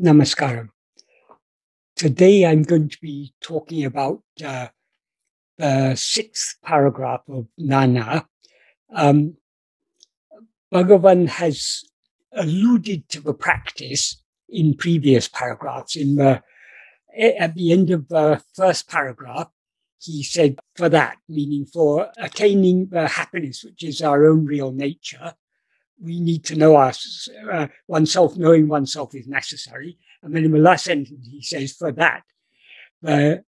Namaskaram. Today I'm going to be talking about the sixth paragraph of Nāṉ Ār. Bhagavan has alluded to the practice in previous paragraphs. At the end of the first paragraph, he said, for that, meaning for attaining the happiness, which is our own real nature, we need to know oneself. Knowing oneself is necessary. And then in the last sentence, he says, for that, the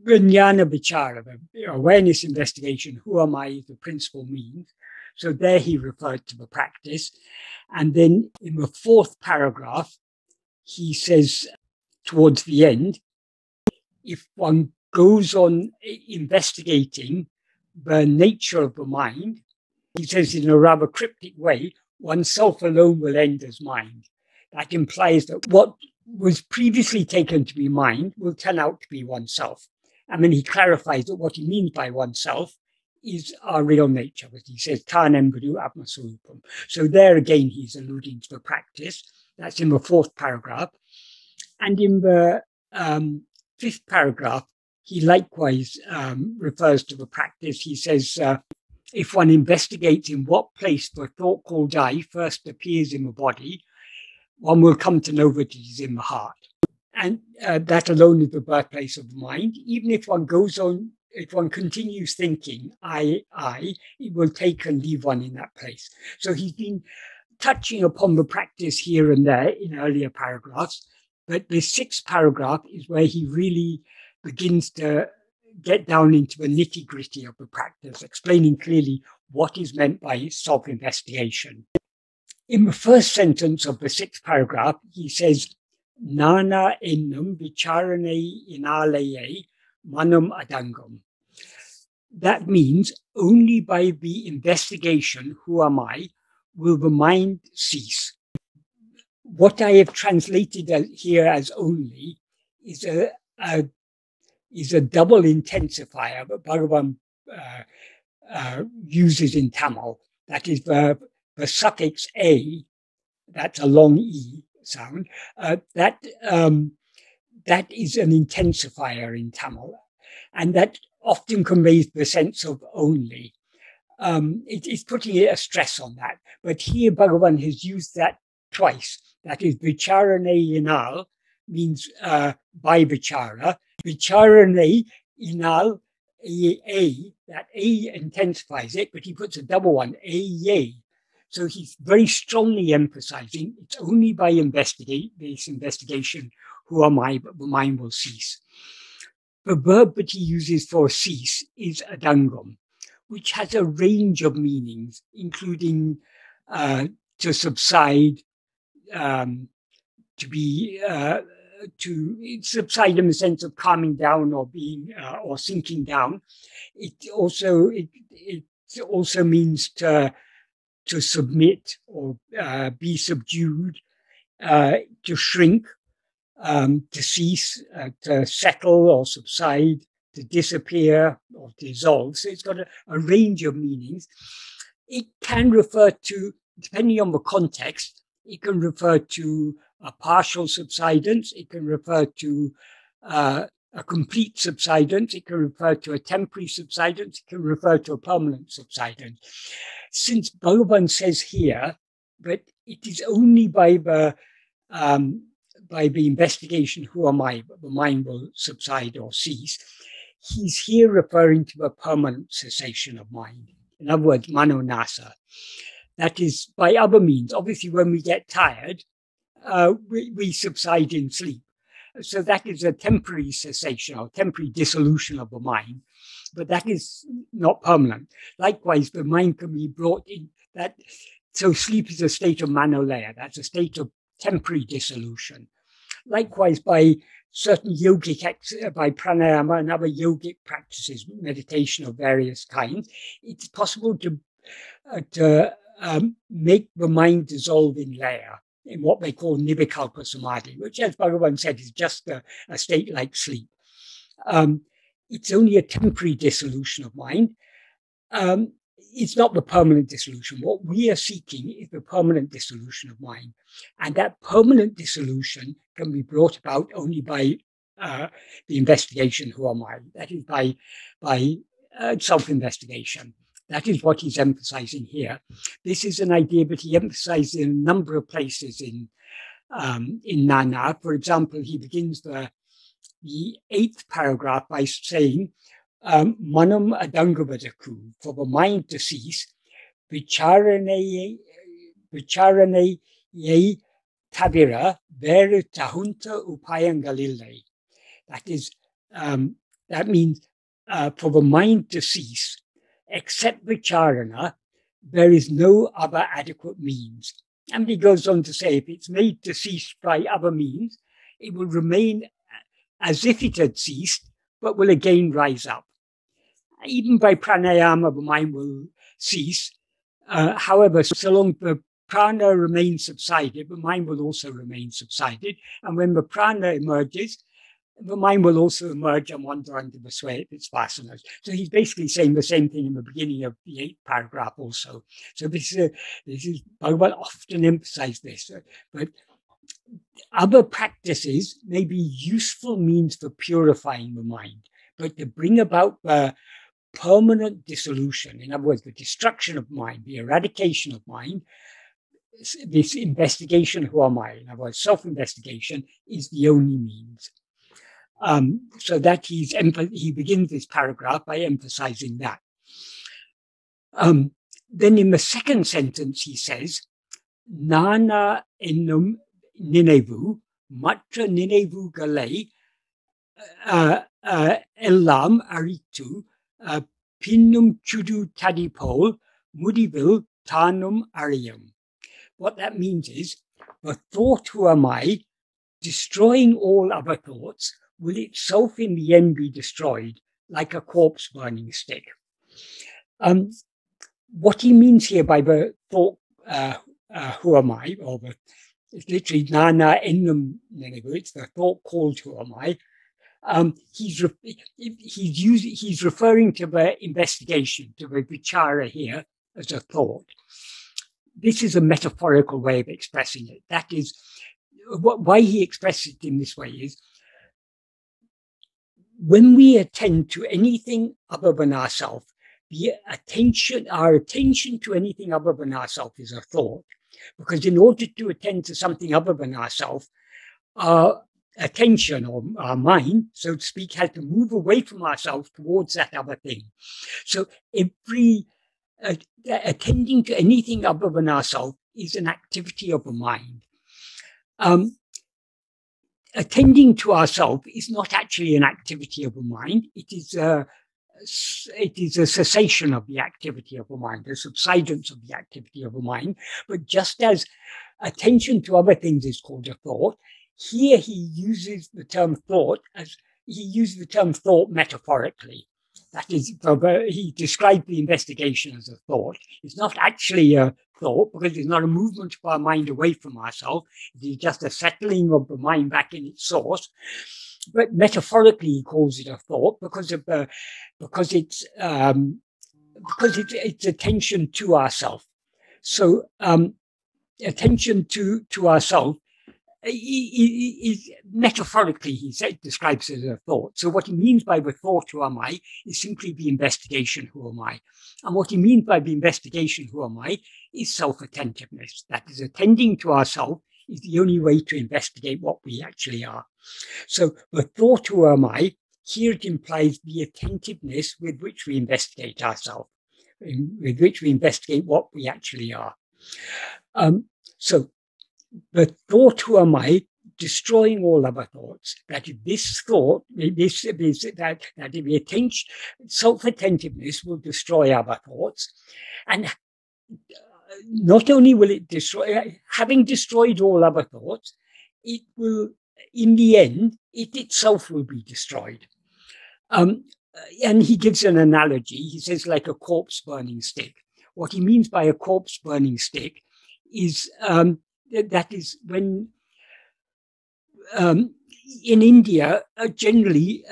Atma-vichara, the awareness investigation, who am I, is the principal means. So there he referred to the practice. And then in the fourth paragraph, he says towards the end, if one goes on investigating the nature of the mind, he says in a rather cryptic way, oneself alone will end as mind. That implies that what was previously taken to be mind will turn out to be oneself. And then he clarifies that what he means by oneself is our real nature. But he says, Tāṇ Ār Atma-swarupam. So there again, he's alluding to the practice. That's in the fourth paragraph. And in the fifth paragraph, he likewise refers to the practice. He says, if one investigates in what place the thought called I first appears in the body, one will come to know that it is in the heart. And that alone is the birthplace of the mind. Even if one goes on, if one continues thinking I, it will take and leave one in that place. So he's been touching upon the practice here and there in earlier paragraphs, but the sixth paragraph is where he really begins to get down into the nitty-gritty of the practice, explaining clearly what is meant by self-investigation. In the first sentence of the sixth paragraph, he says, Nāṇ Ār vicharane inaleye manam adangam. That means only by the investigation, who am I, will the mind cease. What I have translated here as only is a double intensifier that Bhagavan uses in Tamil. That is the suffix a, that's a long e sound. That is an intensifier in Tamil, and that often conveys the sense of only. It is putting a stress on that, but here Bhagavan has used that twice. That is, vicharane inal means by vichara. Vicharane inal a, that a intensifies it, but he puts a double one, a ye. So he's very strongly emphasizing it's only by this investigation, who am I, but the mind will cease. The verb that he uses for cease is adangam, which has a range of meanings, including to subside, to subside in the sense of calming down or being or sinking down. It also means to submit or be subdued, to shrink, to cease, to settle or subside, to disappear or dissolve. So it's got a range of meanings. It can refer to, depending on the context, it can refer to a partial subsidence, it can refer to a complete subsidence, it can refer to a temporary subsidence, it can refer to a permanent subsidence. Since Bhagavan says here that it is only by the investigation, who am I, the mind will subside or cease, he's here referring to the permanent cessation of mind. In other words, mano nasa. That is by other means. Obviously, when we get tired, we subside in sleep. So that is a temporary cessation or temporary dissolution of the mind, but that is not permanent. Likewise, the mind can be brought in that. So sleep is a state of manolaya. That's a state of temporary dissolution. Likewise, by certain yogic by pranayama and other yogic practices, meditation of various kinds, it's possible to make the mind dissolve in laya, in what they call nivikalpa samadhi, which, as Bhagavan said, is just a state like sleep. It's only a temporary dissolution of mind. it's not the permanent dissolution. What we are seeking is the permanent dissolution of mind. And that permanent dissolution can be brought about only by the investigation, who am I? That is by self-investigation. That is what he's emphasizing here. This is an idea that he emphasized in a number of places in Nāṉ Ār. For example, he begins the 8th paragraph by saying, Manam adangavadaku, for the mind to cease, vicharane ye tavira veru tahunta upayangalille. That is, that means for the mind to cease, except vicharana, there is no other adequate means. And he goes on to say, if it's made to cease by other means, it will remain as if it had ceased, but will again rise up. Even by pranayama, the mind will cease. However, so long the prana remains subsided, the mind will also remain subsided. And when the prana emerges, the mind will also emerge and wander under the sway of its vasanas. So he's basically saying the same thing in the beginning of the 8th paragraph also. So this is Bhagavan often emphasized this, but other practices may be useful means for purifying the mind, but to bring about the permanent dissolution, in other words, the destruction of mind, the eradication of mind, this investigation, who am I? In other words, self-investigation is the only means. So that he begins this paragraph by emphasizing that. Then in the second sentence, he says, Nāṇ Ār ninevu, matra ninevu galei, elam aritu, pinnum chudu tadipol, mudivil tanum arium. What that means is, the thought, who am I, destroying all other thoughts, will itself in the end be destroyed, like a corpse burning stick. What he means here by the thought, who am I, or it's literally Nāṇ Ār ennum ninevu, it's the thought called who am I. He's referring to the investigation, to the vichara here as a thought. This is a metaphorical way of expressing it. That is, why he expresses it in this way is, when we attend to anything other than ourselves, our attention to anything other than ourselves is a thought. Because in order to attend to something other than ourselves, our attention, or our mind, so to speak, has to move away from ourselves towards that other thing. So every attending to anything other than ourselves is an activity of the mind. Attending to ourselves is not actually an activity of the mind. It is a cessation of the activity of the mind, a subsidence of the activity of the mind. But just as attention to other things is called a thought, here he uses the term thought metaphorically. That is, he described the investigation as a thought. It's not actually a thought, because it's not a movement of our mind away from ourselves. It is just a settling of the mind back in its source. But metaphorically, he calls it a thought because it's attention to ourselves. So attention to ourselves is metaphorically, he describes it as a thought. So what he means by the thought, who am I, is simply the investigation, who am I. And what he means by the investigation, who am I, is self-attentiveness. That is, attending to ourselves is the only way to investigate what we actually are. So the thought, who am I, here it implies the attentiveness with which we investigate ourselves, with which we investigate what we actually are. So the thought, who am I, destroying all other thoughts. That this thought, that the attention, self-attentiveness will destroy other thoughts, and not only will it destroy, having destroyed all other thoughts, it will, in the end, it itself will be destroyed. And he gives an analogy. He says, like a corpse burning stick. What he means by a corpse burning stick is that is when in India, generally,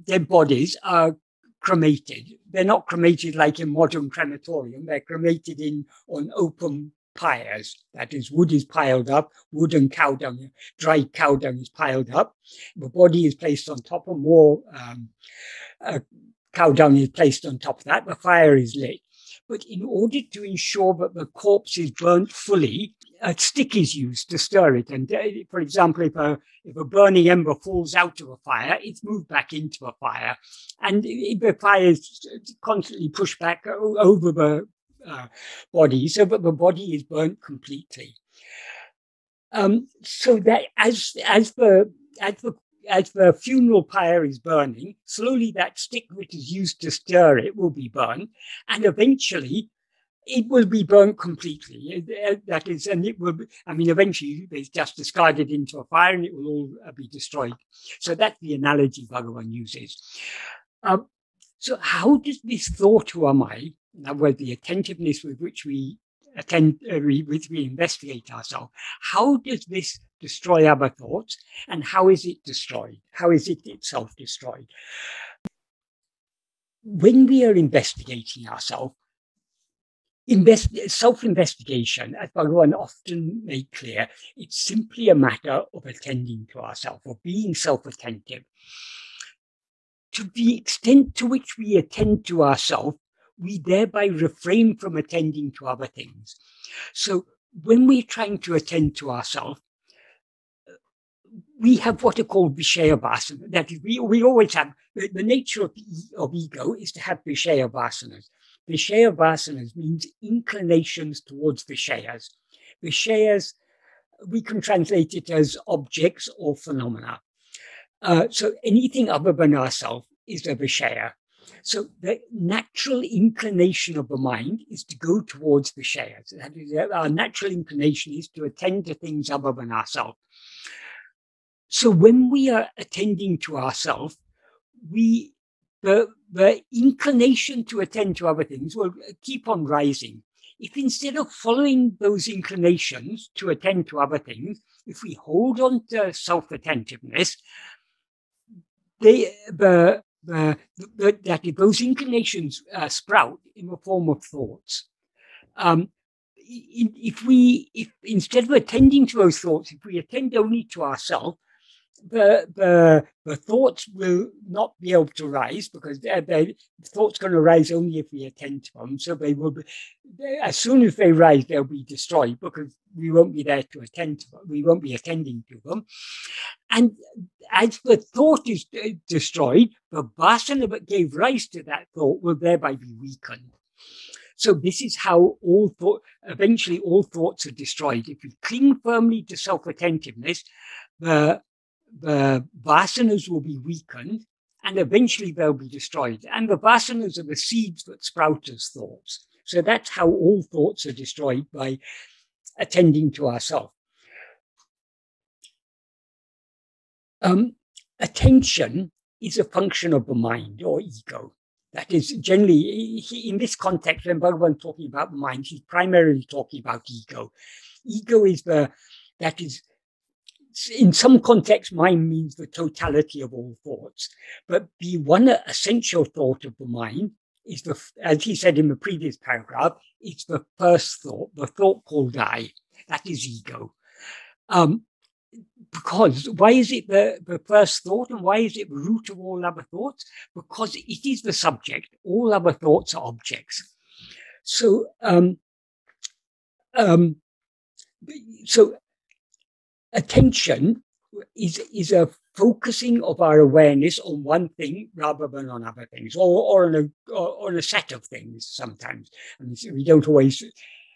dead bodies are cremated. They're not cremated like in modern crematorium. They're cremated on open pyres. That is, wood is piled up, wood and cow dung, dried cow dung is piled up. The body is placed on top, and more cow dung is placed on top of that. The fire is lit. But in order to ensure that the corpse is burnt fully, a stick is used to stir it. And for example, if a burning ember falls out of a fire, it's moved back into a fire. And the fire is constantly pushed back over the body so that the body is burnt completely. So that as the funeral pyre is burning, slowly that stick which is used to stir it will be burned, and eventually it will be burnt completely. That is, and it will be, eventually it's just discarded into a fire and it will all be destroyed. So that's the analogy Bhagavan uses. So how does this thought, who am I, where the attentiveness with which we investigate ourselves, how does this destroy other thoughts, and how is it destroyed? How is it itself destroyed? When we are investigating ourselves, self-investigation, as Bhagavan often made clear, it's simply a matter of attending to ourselves, of being self-attentive. To the extent to which we attend to ourselves, we thereby refrain from attending to other things. So when we're trying to attend to ourselves, we have what are called Vishaya Vasanas. That is, we always have, the nature of ego is to have Vishaya Vasanas. Vishaya Vasanas means inclinations towards Vishayas. Vishayas, we can translate it as objects or phenomena. So anything other than ourselves is a Vishaya. So the natural inclination of the mind is to go towards Vishayas. That is, our natural inclination is to attend to things other than ourselves. So when we are attending to ourselves, the inclination to attend to other things will keep on rising. If instead of following those inclinations to attend to other things, if we hold on to self-attentiveness, those inclinations sprout in the form of thoughts. If instead of attending to those thoughts, if we attend only to ourselves, the thoughts will not be able to rise, because the thoughts going to rise only if we attend to them. So they will be, as soon as they rise, they'll be destroyed, because we won't be there to attend to them. We won't be attending to them. And as the thought is destroyed, the vasana that gave rise to that thought will thereby be weakened. So this is how eventually all thoughts are destroyed. If we cling firmly to self-attentiveness, the vasanas will be weakened, and eventually they'll be destroyed. And the vasanas are the seeds that sprout as thoughts. So that's how all thoughts are destroyed, by attending to ourselves. Attention is a function of the mind or ego. That is generally, in this context, when Bhagavan is talking about the mind, he's primarily talking about ego. Ego is in some contexts, mind means the totality of all thoughts. But the one essential thought of the mind is, as he said in the previous paragraph, it's the first thought, the thought called I. That is ego. Because why is it the first thought, and why is it the root of all other thoughts? Because it is the subject. All other thoughts are objects. So, attention is a focusing of our awareness on one thing rather than on other things, or on a set of things sometimes. We don't always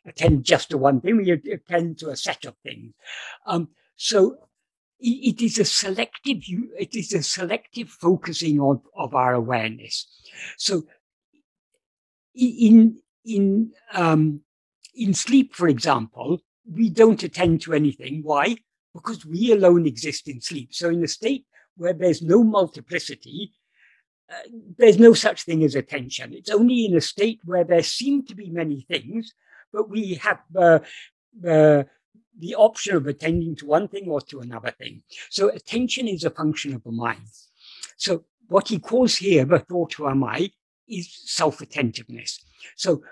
attend just to one thing, we attend to a set of things. So it is a selective focusing of our awareness. So in sleep, for example, we don't attend to anything. Why? Because we alone exist in sleep. So in a state where there's no multiplicity, there's no such thing as attention. It's only in a state where there seem to be many things, but we have the option of attending to one thing or to another thing. So attention is a function of the mind. So what he calls here the thought, who am I, is self-attentiveness. So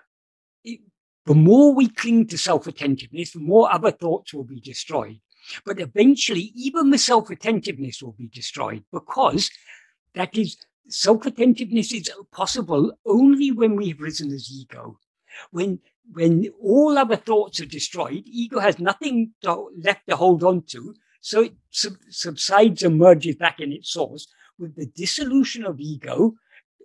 the more we cling to self-attentiveness, the more other thoughts will be destroyed. But eventually, even the self-attentiveness will be destroyed, because that is, self-attentiveness is possible only when we have risen as ego. When all other thoughts are destroyed, ego has nothing left to hold on to, so it subsides and merges back in its source. With the dissolution of ego,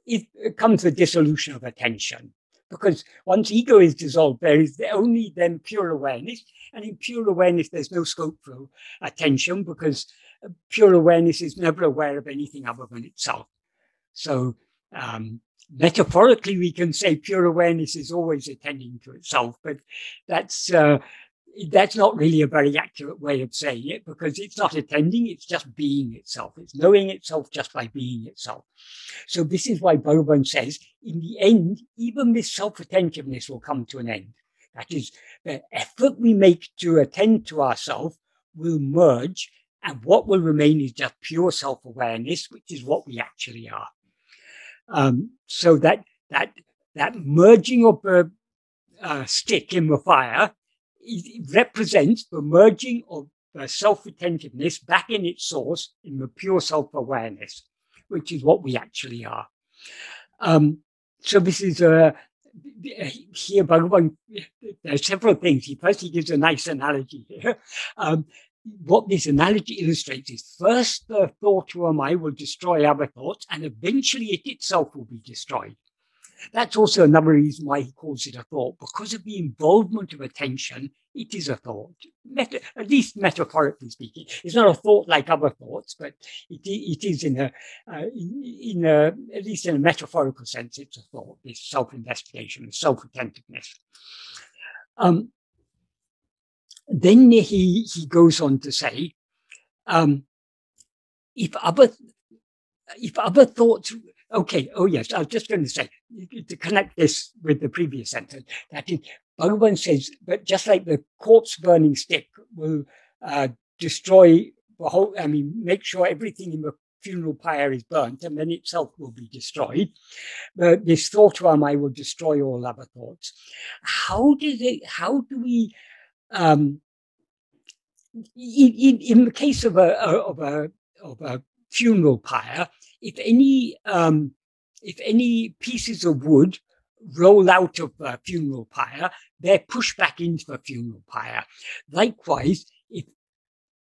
it comes the dissolution of attention. Because once ego is dissolved, there is only then pure awareness. And in pure awareness, there's no scope for attention, because pure awareness is never aware of anything other than itself. So metaphorically, we can say pure awareness is always attending to itself, but that's not really a very accurate way of saying it, because it's not attending, it's just being itself. It's knowing itself just by being itself. So this is why Bhagavan says, in the end, even this self-attentiveness will come to an end. That is, the effort we make to attend to ourselves will merge, and what will remain is just pure self-awareness, which is what we actually are. So that merging of the stick in the fire, it represents the merging of the self-attentiveness back in its source in the pure self-awareness, which is what we actually are. So this is here Bhagavan, there are several things. First, he gives a nice analogy here. What this analogy illustrates is, first, the thought, who am I, will destroy other thoughts, and eventually it itself will be destroyed. That's also another reason why he calls it a thought, because of the involvement of attention. It is a thought, at least metaphorically speaking. It's not a thought like other thoughts, but it is at least in a metaphorical sense, it's a thought, this self-investigation, this self-attentiveness. Then he goes on to say, if other thoughts. Okay, oh yes, I was just going to say, to connect this with the previous sentence, that is, Bhagavan says that just like the corpse burning stick will destroy the whole, make sure everything in the funeral pyre is burnt, and then itself will be destroyed. This thought, who am I, will destroy all other thoughts. How do we, in the case of a funeral pyre, if any pieces of wood roll out of the funeral pyre, they're pushed back into the funeral pyre. Likewise, if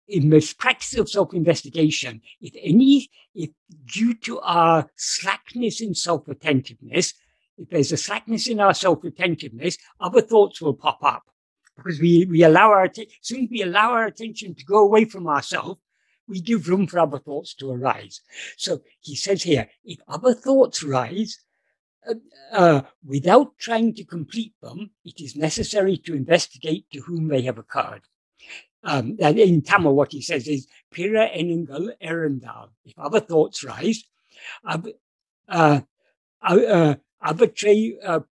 in this practice of self-investigation, if due to our slackness in self-attentiveness, if there's a slackness in our self-attentiveness, other thoughts will pop up, because we allow as soon as we allow our attention to go away from ourselves, we give room for other thoughts to arise. So he says here, if other thoughts rise, without trying to complete them, it is necessary to investigate to whom they have occurred. And in Tamil, what he says is, Pira eningal erandal. If other thoughts rise, avatre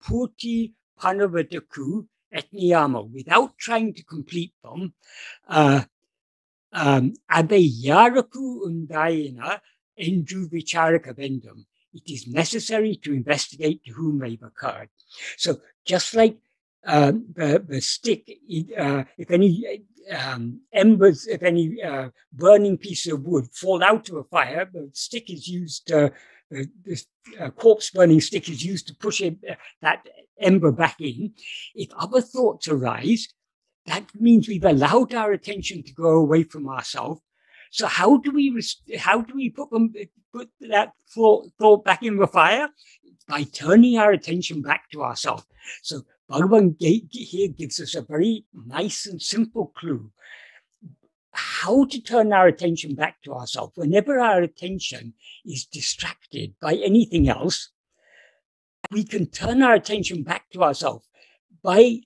purti panavataku et niyama. Without trying to complete them, Abeyaraku undayana endru vicharaka vendum. It is necessary to investigate to whom they've occurred. So just like the stick, if any embers, if any burning piece of wood fall out of a fire, the stick is used, this corpse burning stick is used to push that ember back in. If other thoughts arise, that means we've allowed our attention to go away from ourselves. So how do we put that thought back in the fire? By turning our attention back to ourselves. So Bhagavan here gives us a very nice and simple clue. How to turn our attention back to ourselves. Whenever our attention is distracted by anything else, we can turn our attention back to ourselves by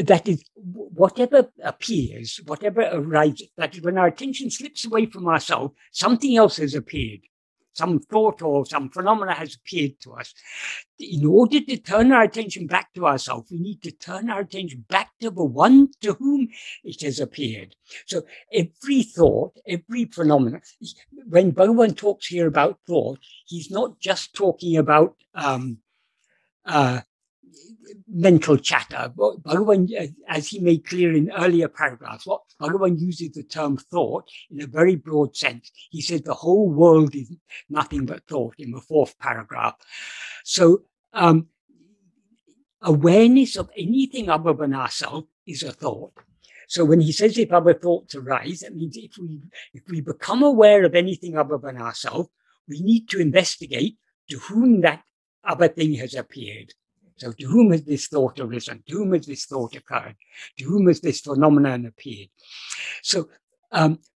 that is, whatever appears, whatever arises, that is, when our attention slips away from ourselves, something else has appeared. some thought or some phenomena has appeared to us. In order to turn our attention back to ourselves, we need to turn our attention back to the one to whom it has appeared. So every thought, every phenomena, when Bhagavan talks here about thought, he's not just talking about mental chatter. Bhagavan, as he made clear in earlier paragraphs, what Bhagavan uses the term thought in a very broad sense. He says the whole world is nothing but thought in the fourth paragraph. So awareness of anything other than ourselves is a thought. So when he says if other thoughts arise, that means if we become aware of anything other than ourselves, we need to investigate to whom that other thing has appeared. So to whom has this thought arisen? To whom has this thought occurred? To whom has this phenomenon appeared? So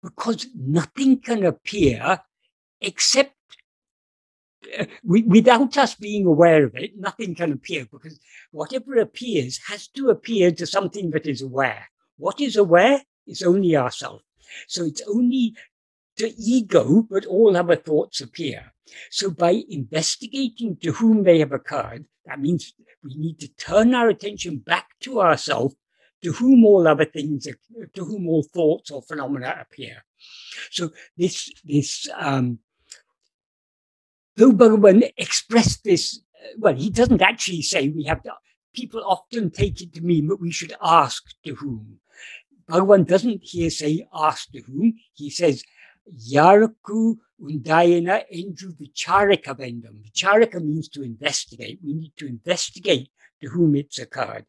because nothing can appear except without us being aware of it, nothing can appear, because whatever appears has to appear to something that is aware. What is aware is only ourselves. So it's only to ego that all other thoughts appear. So by investigating to whom they have occurred, that means we need to turn our attention back to ourselves, to whom all other things, to whom all thoughts or phenomena appear. So though Bhagavan expressed this, well, he doesn't actually say we have to, people often take it to mean that we should ask to whom. Bhagavan doesn't here say ask to whom. He says, Yarku undayana endru vicharika vendam. Vicharika means to investigate. We need to investigate to whom it's occurred.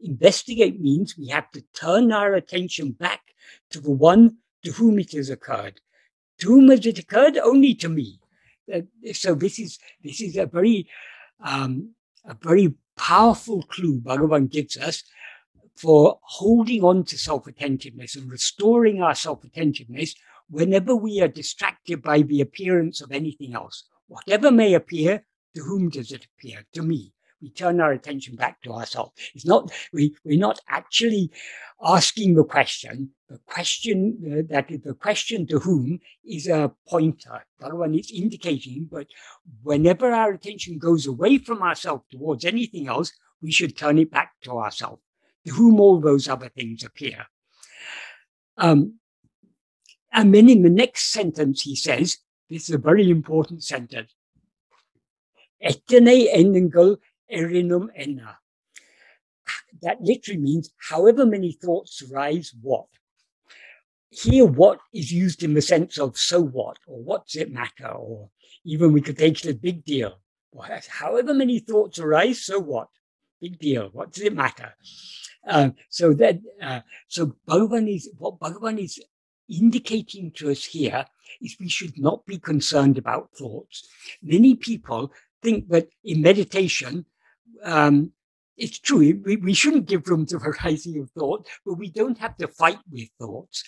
Investigate means we have to turn our attention back to the one to whom it has occurred. To whom has it occurred? Only to me. So this is a very powerful clue Bhagavan gives us for holding on to self-attentiveness and restoring our self-attentiveness whenever we are distracted by the appearance of anything else. Whatever may appear, to whom does it appear? To me. We turn our attention back to ourselves. It's not, we're not actually asking the question. The question to whom is a pointer. Bhagavan is indicating, but whenever our attention goes away from ourselves towards anything else, we should turn it back to ourselves, to whom all those other things appear. And then in the next sentence, he says, this is a very important sentence, Etene enengel erinum enna. That literally means, however many thoughts arise, what? Here, what is used in the sense of so what, or what does it matter, or even we could take it as big deal. However many thoughts arise, so what? Big deal. What does it matter? So what Bhagavan is indicating to us here is we should not be concerned about thoughts. Many people think that in meditation, it's true, we shouldn't give room to the rising of thought, but we don't have to fight with thoughts.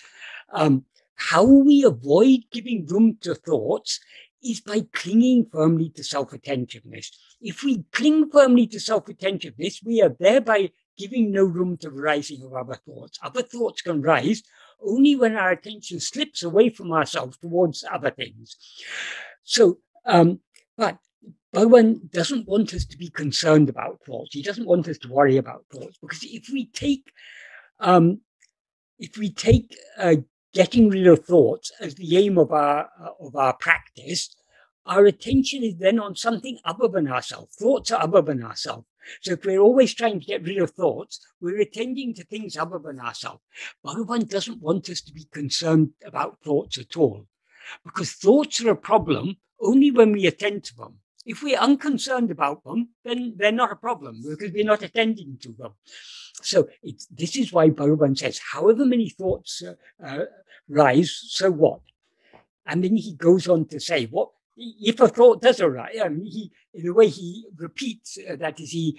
How we avoid giving room to thoughts is by clinging firmly to self-attentiveness. If we cling firmly to self-attentiveness, we are thereby giving no room to the rising of other thoughts. Other thoughts can rise only when our attention slips away from ourselves towards other things. So, but Bhagavan doesn't want us to be concerned about thoughts. He doesn't want us to worry about thoughts, because if we take getting rid of thoughts as the aim of our practice, our attention is then on something other than ourselves. Thoughts are other than ourselves. So if we're always trying to get rid of thoughts, we're attending to things other than ourselves. Bhagavan doesn't want us to be concerned about thoughts at all, because thoughts are a problem only when we attend to them. If we're unconcerned about them, then they're not a problem, because we're not attending to them. So this is why Bhagavan says, however many thoughts rise, so what? And then he goes on to say, what if a thought does arise? I mean, in a way, he repeats, that is, he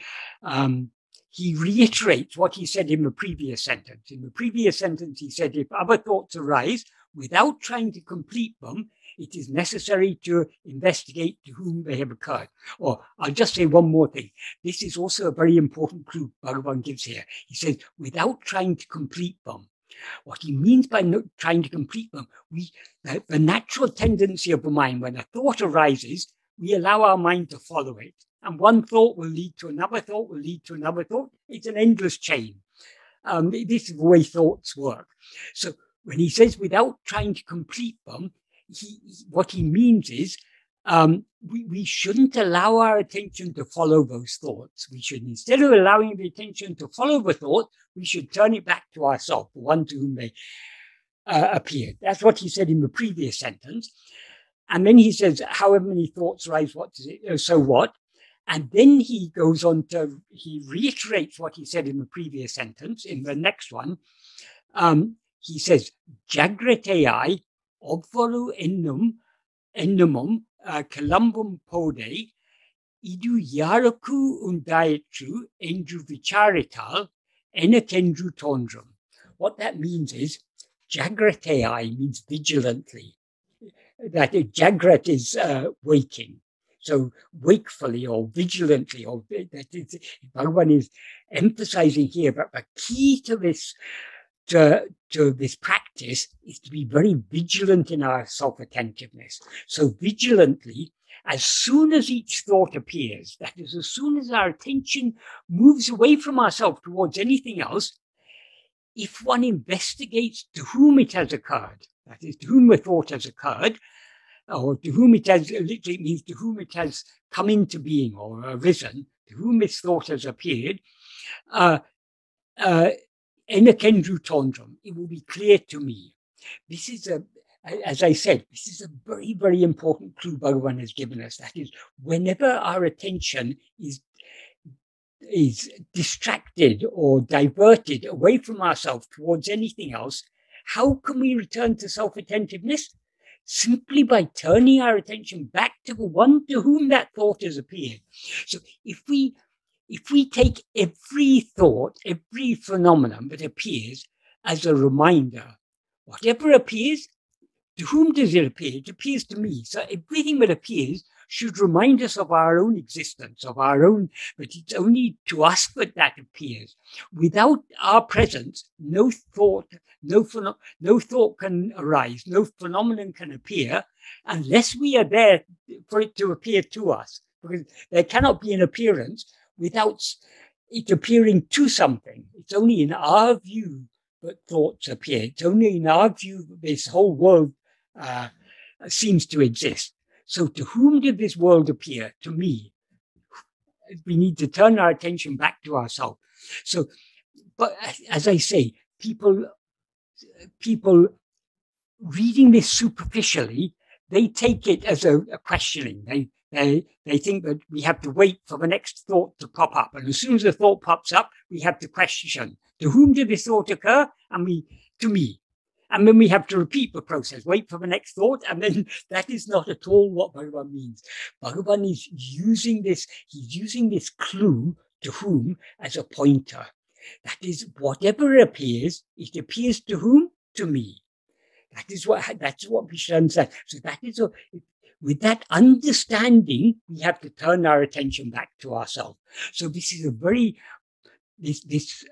reiterates what he said in the previous sentence. In the previous sentence, he said, if other thoughts arise, without trying to complete them, it is necessary to investigate to whom they have occurred. Or I'll just say one more thing. This is also a very important clue Bhagavan gives here. He says, without trying to complete them. What he means by trying to complete them, the natural tendency of the mind, when a thought arises, we allow our mind to follow it. And one thought will lead to another thought, will lead to another thought. It's an endless chain. This is the way thoughts work. So when he says without trying to complete them, what he means is we shouldn't allow our attention to follow those thoughts. We should, instead of allowing the attention to follow the thought, we should turn it back to ourselves, the one to whom they appeared. That's what he said in the previous sentence. And then he says, however many thoughts rise, what does it, so what? And then he goes on to, he reiterates what he said in the previous sentence, in the next one. He says, Jagratei obvaru ennumum kalambum pode idu yaraku undayatru enju vicharital enakendru tondrum. What that means is, Jagratei means vigilantly. That Jagrat is waking. So wakefully or vigilantly, or that is, Bhagavan is emphasizing here, but the key to this practice is to be very vigilant in our self-attentiveness. So vigilantly, as soon as each thought appears, that is, as soon as our attention moves away from ourselves towards anything else, if one investigates to whom it has occurred, that is, to whom the thought has occurred, or to whom it has, literally means to whom it has come into being or arisen, to whom its thought has appeared, enakendru tondrum, it will be clear to me. This is as I said, this is a very, very important clue Bhagavan has given us. That is, whenever our attention is distracted or diverted away from ourselves towards anything else, how can we return to self-attentiveness? Simply by turning our attention back to the one to whom that thought has appeared. So if we take every thought, every phenomenon that appears as a reminder, whatever appears, to whom does it appear? It appears to me. So everything that appears should remind us of our own existence, of our own, but it's only to us that appears. Without our presence, no thought can arise, no phenomenon can appear unless we are there for it to appear to us. Because there cannot be an appearance without it appearing to something. It's only in our view that thoughts appear. It's only in our view that this whole world seems to exist. So to whom did this world appear? To me. We need to turn our attention back to ourselves. So, but as I say, people reading this superficially, they take it as a questioning. They think that we have to wait for the next thought to pop up. And as soon as the thought pops up, we have to question, to whom did this thought occur? And to me. And then we have to repeat the process, wait for the next thought. And then that is not at all what Bhagavan means. Bhagavan is using this, he's using this clue to whom as a pointer. That is, whatever appears, it appears to whom? To me. That's what we should understand. So that is, with that understanding, we have to turn our attention back to ourselves. So this is a very, this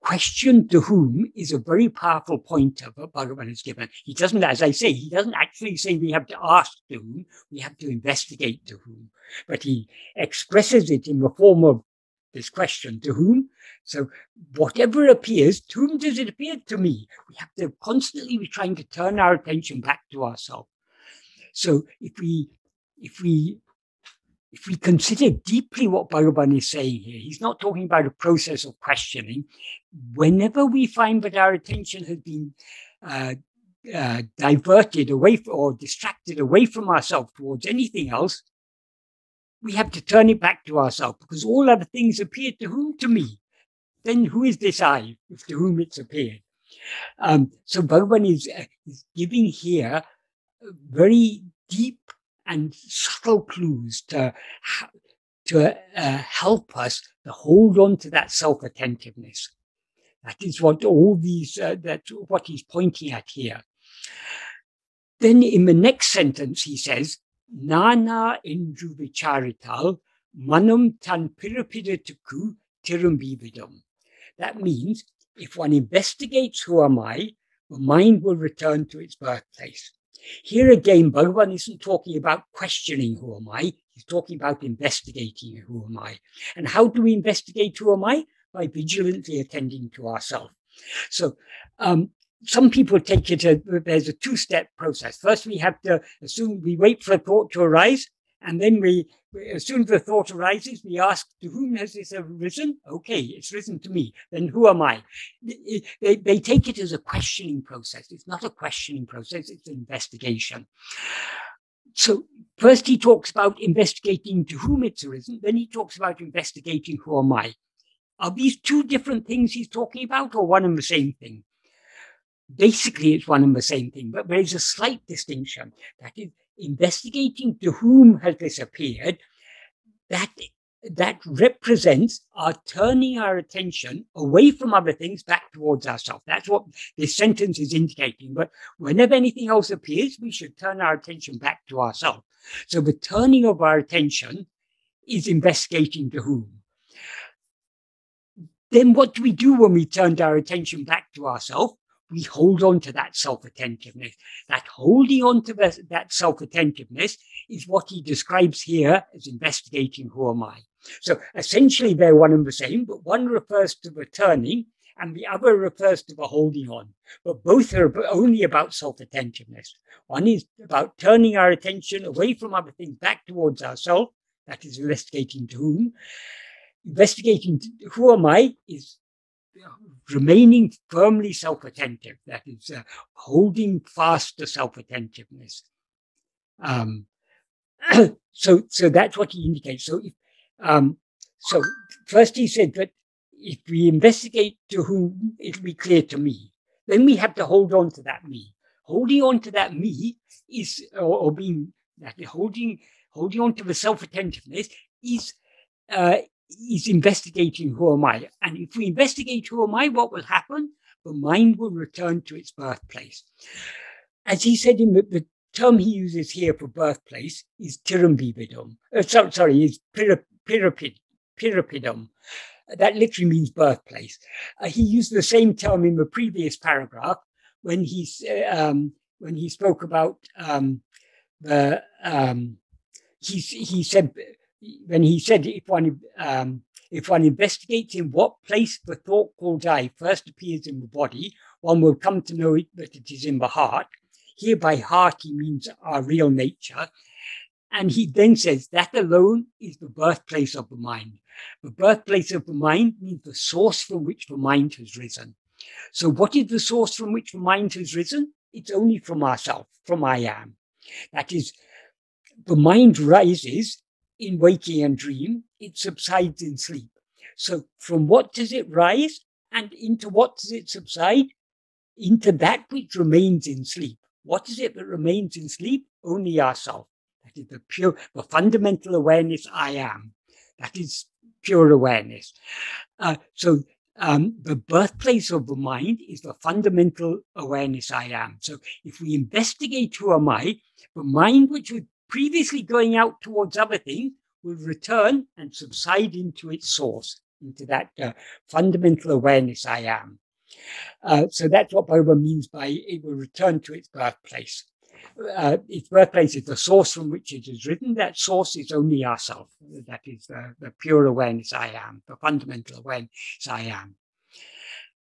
question to whom is a very powerful pointer that Bhagavan has given. He doesn't, as I say, he doesn't actually say we have to ask to whom, we have to investigate to whom. But he expresses it in the form of this question, to whom? So whatever appears, to whom does it appear? To me. We have to constantly be trying to turn our attention back to ourselves. So if we consider deeply what Bhagavan is saying here, he's not talking about a process of questioning. Whenever we find that our attention has been diverted away or distracted away from ourselves towards anything else, we have to turn it back to ourselves, because all other things appear to whom? To me. Then who is this I, if to whom it's appeared? So Bhagavan is giving here very deep and subtle clues to help us to hold on to that self-attentiveness. That is what all these, that's what he's pointing at here. Then in the next sentence, he says, Nāṉ Ār enju vicharital manam tan pirapidatuku tirumbividam. That means if one investigates who am I, the mind will return to its birthplace. Here again, Bhagavan isn't talking about questioning who am I, he's talking about investigating who am I. And how do we investigate who am I? By vigilantly attending to ourselves. So some people take it as there's a two-step process. First, we have to assume we wait for a thought to arise, and then as soon as the thought arises, we ask, to whom has this arisen? Okay, it's risen to me. Then who am I? They take it as a questioning process. It's not a questioning process, it's an investigation. So first he talks about investigating to whom it's arisen, then he talks about investigating who am I. Are these two different things he's talking about, or one and the same thing? Basically, it's one and the same thing, but there is a slight distinction. That is, investigating to whom has this appeared, that represents our turning our attention away from other things back towards ourselves. That's what this sentence is indicating. But whenever anything else appears, we should turn our attention back to ourselves. So the turning of our attention is investigating to whom. Then what do we do when we turned our attention back to ourselves? We hold on to that self-attentiveness. That holding on to that self-attentiveness is what he describes here as investigating who am I. So essentially they're one and the same, but one refers to the turning and the other refers to the holding on. But both are only about self-attentiveness. One is about turning our attention away from other things back towards ourselves. That is investigating to whom. Investigating who am I is remaining firmly self-attentive. That is holding fast to self-attentiveness. So that's what he indicates. So first he said that if we investigate to whom, it'll be clear to me. Then we have to hold on to that me. Holding on to that me is, or being that holding on to the self-attentiveness is investigating who am I. And if we investigate who am I, what will happen? The mind will return to its birthplace. As he said in the term he uses here for birthplace is tirumvividum. Is pirapidum. That literally means birthplace. He used the same term in the previous paragraph when he spoke about he said if one investigates in what place the thought called I first appears in the body, one will come to know that it is in the heart. Here by heart he means our real nature. And he then says that alone is the birthplace of the mind. The birthplace of the mind means the source from which the mind has risen. So what is the source from which the mind has risen? It's only from ourselves, from I am. That is, the mind rises in waking and dream, it subsides in sleep. So from what does it rise and into what does it subside? Into that which remains in sleep. What is it that remains in sleep? Only ourself. That is the fundamental awareness I am. That is pure awareness. So the birthplace of the mind is the fundamental awareness I am. So if we investigate who am I, the mind which was previously going out towards other things will return and subside into its source, into that fundamental awareness I am. So that's what Bhagavan means by it will return to its birthplace. Its birthplace is the source from which it is written. That source is only ourself. That is the pure awareness I am, the fundamental awareness I am.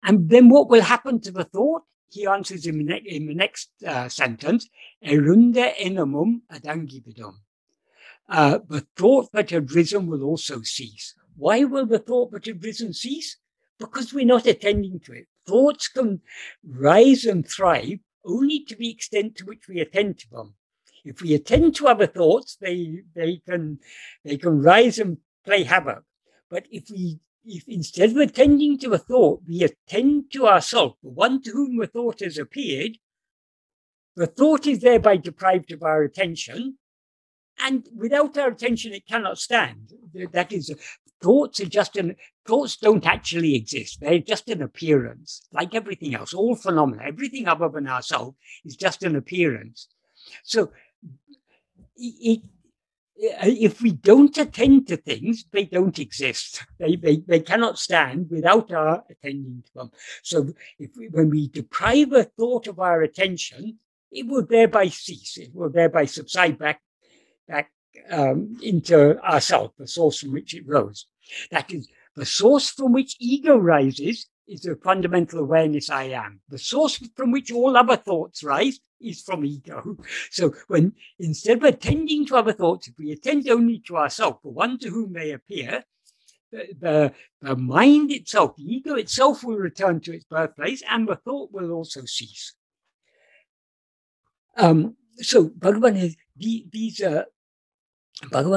And then what will happen to the thought? He answers in the next sentence, erunda enamum adangividum. The thought that had risen will also cease. Why will the thought that had risen cease? Because we're not attending to it. Thoughts can rise and thrive only to the extent to which we attend to them. If we attend to other thoughts, they can rise and play havoc. But if instead of attending to a thought, we attend to ourselves, the one to whom the thought has appeared, the thought is thereby deprived of our attention, and without our attention, it cannot stand. That is, thoughts don't actually exist. They're just an appearance, like everything else. All phenomena, everything other than ourselves is just an appearance. So if we don't attend to things, they don't exist. They cannot stand without our attending to them. So when we deprive a thought of our attention, it will thereby cease. It will thereby subside back into ourself, the source from which it rose. That is, the source from which ego rises is the fundamental awareness I am. The source from which all other thoughts rise is from ego. So when, instead of attending to other thoughts, if we attend only to ourselves, the one to whom they appear, the mind itself, the ego itself will return to its birthplace, and the thought will also cease. So Bhagavan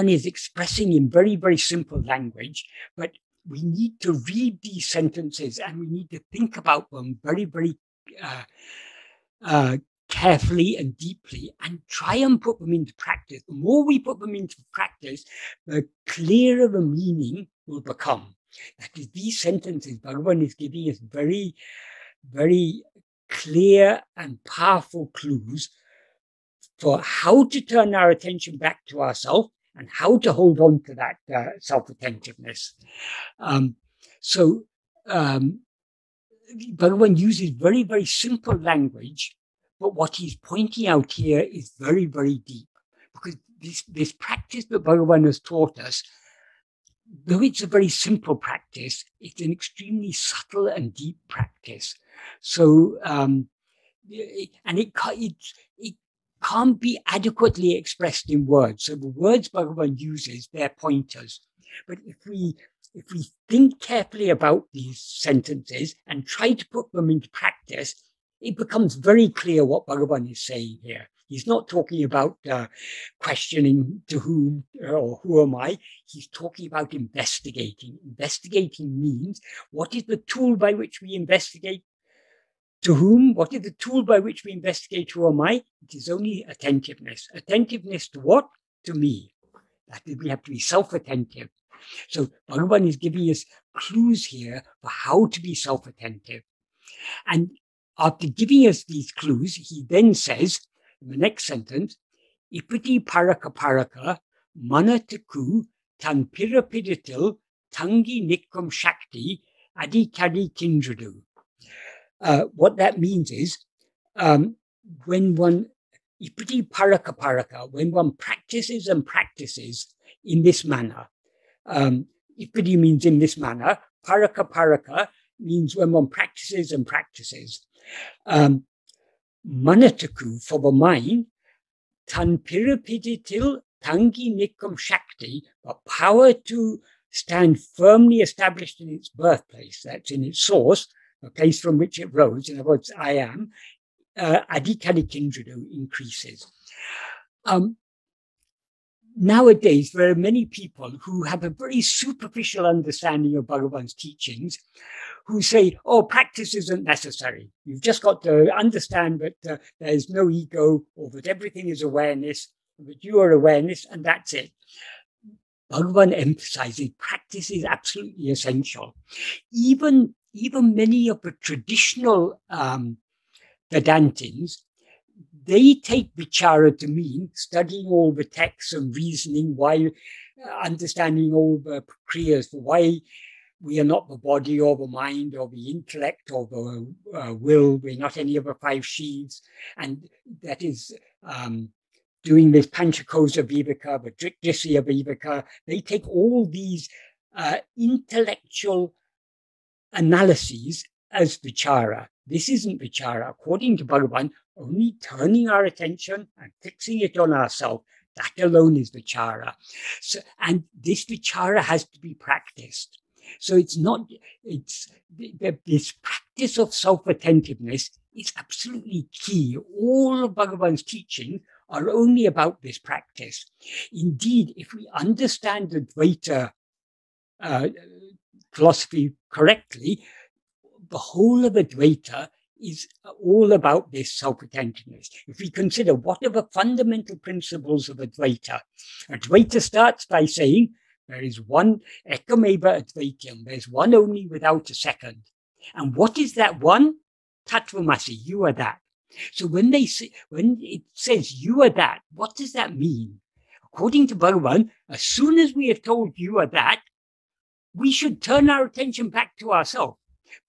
is expressing in very, very simple language, but we need to read these sentences and we need to think about them very, very carefully and deeply and try and put them into practice. The more we put them into practice, the clearer the meaning will become. That is, these sentences, Bhagavan is giving us very, very clear and powerful clues for how to turn our attention back to ourselves and how to hold on to that self-attentiveness. Bhagavan uses very, very simple language, but what he's pointing out here is very, very deep. Because this practice that Bhagavan has taught us, though it's a very simple practice, it's an extremely subtle and deep practice. So, it can't be adequately expressed in words. So the words Bhagavan uses, they're pointers. But if we think carefully about these sentences and try to put them into practice, it becomes very clear what Bhagavan is saying here. He's not talking about questioning to whom or who am I. He's talking about investigating. Investigating means, what is the tool by which we investigate to whom? What is the tool by which we investigate who am I? It is only attentiveness. Attentiveness to what? To me. That is, we have to be self-attentive. So Bhagavan is giving us clues here for how to be self-attentive. And after giving us these clues, he then says, in the next sentence, Ipati paraka paraka manataku tan pirapiditil tangi nikram shakti adikadi kindradu. What that means is, when one ipati paraka paraka, when one practices and practices in this manner, ipati means in this manner, paraka paraka means when one practices and practices. Manataku, for the mind, tan pirapiditil tangi nikam shakti, the power to stand firmly established in its birthplace, that's in its source, the place from which it rose, in other words, I am, adikadi kindradu, increases. Nowadays, there are many people who have a very superficial understanding of Bhagavan's teachings, who say, oh, practice isn't necessary. You've just got to understand that there's no ego, or that everything is awareness, that you are awareness, and that's it. Bhagavan emphasizes practice is absolutely essential. Even many of the traditional Vedantins, they take vichara to mean studying all the texts and reasoning, why, understanding all the kriyas, why we are not the body or the mind or the intellect or the will, we're not any of the five sheaths, and that is doing this Panchakosa Viveka, the Drisya Viveka. They take all these intellectual analyses as vichara. This isn't vichara. According to Bhagavan, only turning our attention and fixing it on ourselves, that alone is vichara. So, and this vichara has to be practiced. So it's this practice of self-attentiveness is absolutely key. All of Bhagavan's teachings are only about this practice. Indeed, if we understand the Dvaita philosophy correctly, the whole of Advaita is all about this self-attentiveness. If we consider what are the fundamental principles of Advaita, Advaita starts by saying there is one, ekameva advaityam, there's one only without a second. And what is that one? Tattvamasi, you are that. So when it says you are that, what does that mean? according to Bhagavan, as soon as we are told you are that, we should turn our attention back to ourselves.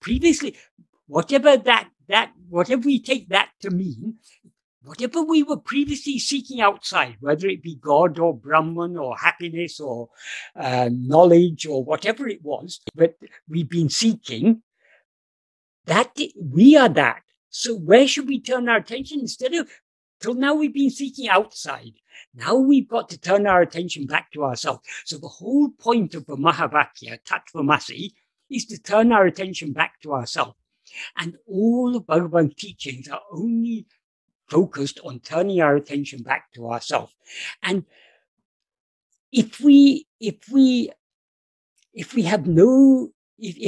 Previously, whatever we take that to mean, whatever we were previously seeking outside, whether it be God or Brahman or happiness or knowledge or whatever it was, but we've been seeking, that we are that. So where should we turn our attention? Instead of, till now we've been seeking outside. Now we've got to turn our attention back to ourselves. So the whole point of the Mahavakya, Tattvamasi, is to turn our attention back to ourselves. And all of Bhagavan's teachings are only focused on turning our attention back to ourselves. And if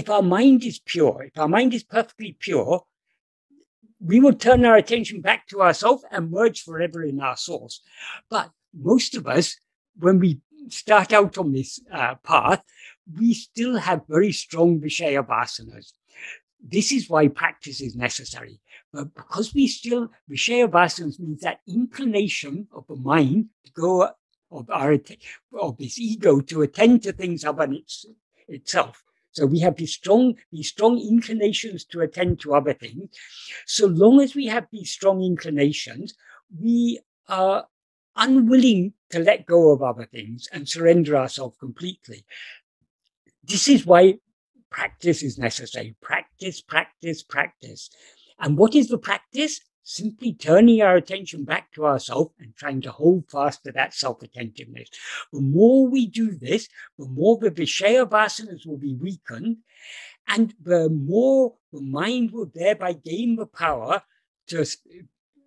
our mind is pure, if our mind is perfectly pure, we will turn our attention back to ourselves and merge forever in our source. But most of us, when we start out on this path, we still have very strong Vishaya vasanas. This is why practice is necessary. But because Vishaya vasanas means that inclination of the mind to go, of this ego to attend to things other than itself. So we have these strong inclinations to attend to other things. So long as we have these strong inclinations, we are unwilling to let go of other things and surrender ourselves completely. This is why practice is necessary. Practice, practice, practice. And what is the practice? Simply turning our attention back to ourselves and trying to hold fast to that self-attentiveness. The more we do this, the more the Vishaya vasanas will be weakened, and the more the mind will thereby gain the power to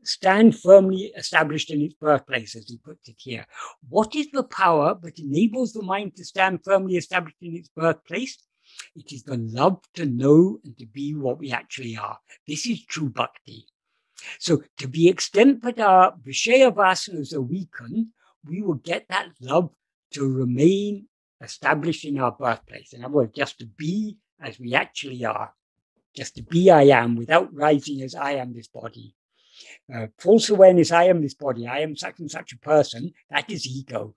stand firmly established in its birthplace, as he puts it here. What is the power that enables the mind to stand firmly established in its birthplace? It is the love to know and to be what we actually are. This is true bhakti. So to the extent that our Vishaya vasanas are weakened, we will get that love to remain established in our birthplace. In other words, just to be as we actually are. Just to be I am without rising as I am this body. False awareness, I am this body, I am such and such a person, that is ego.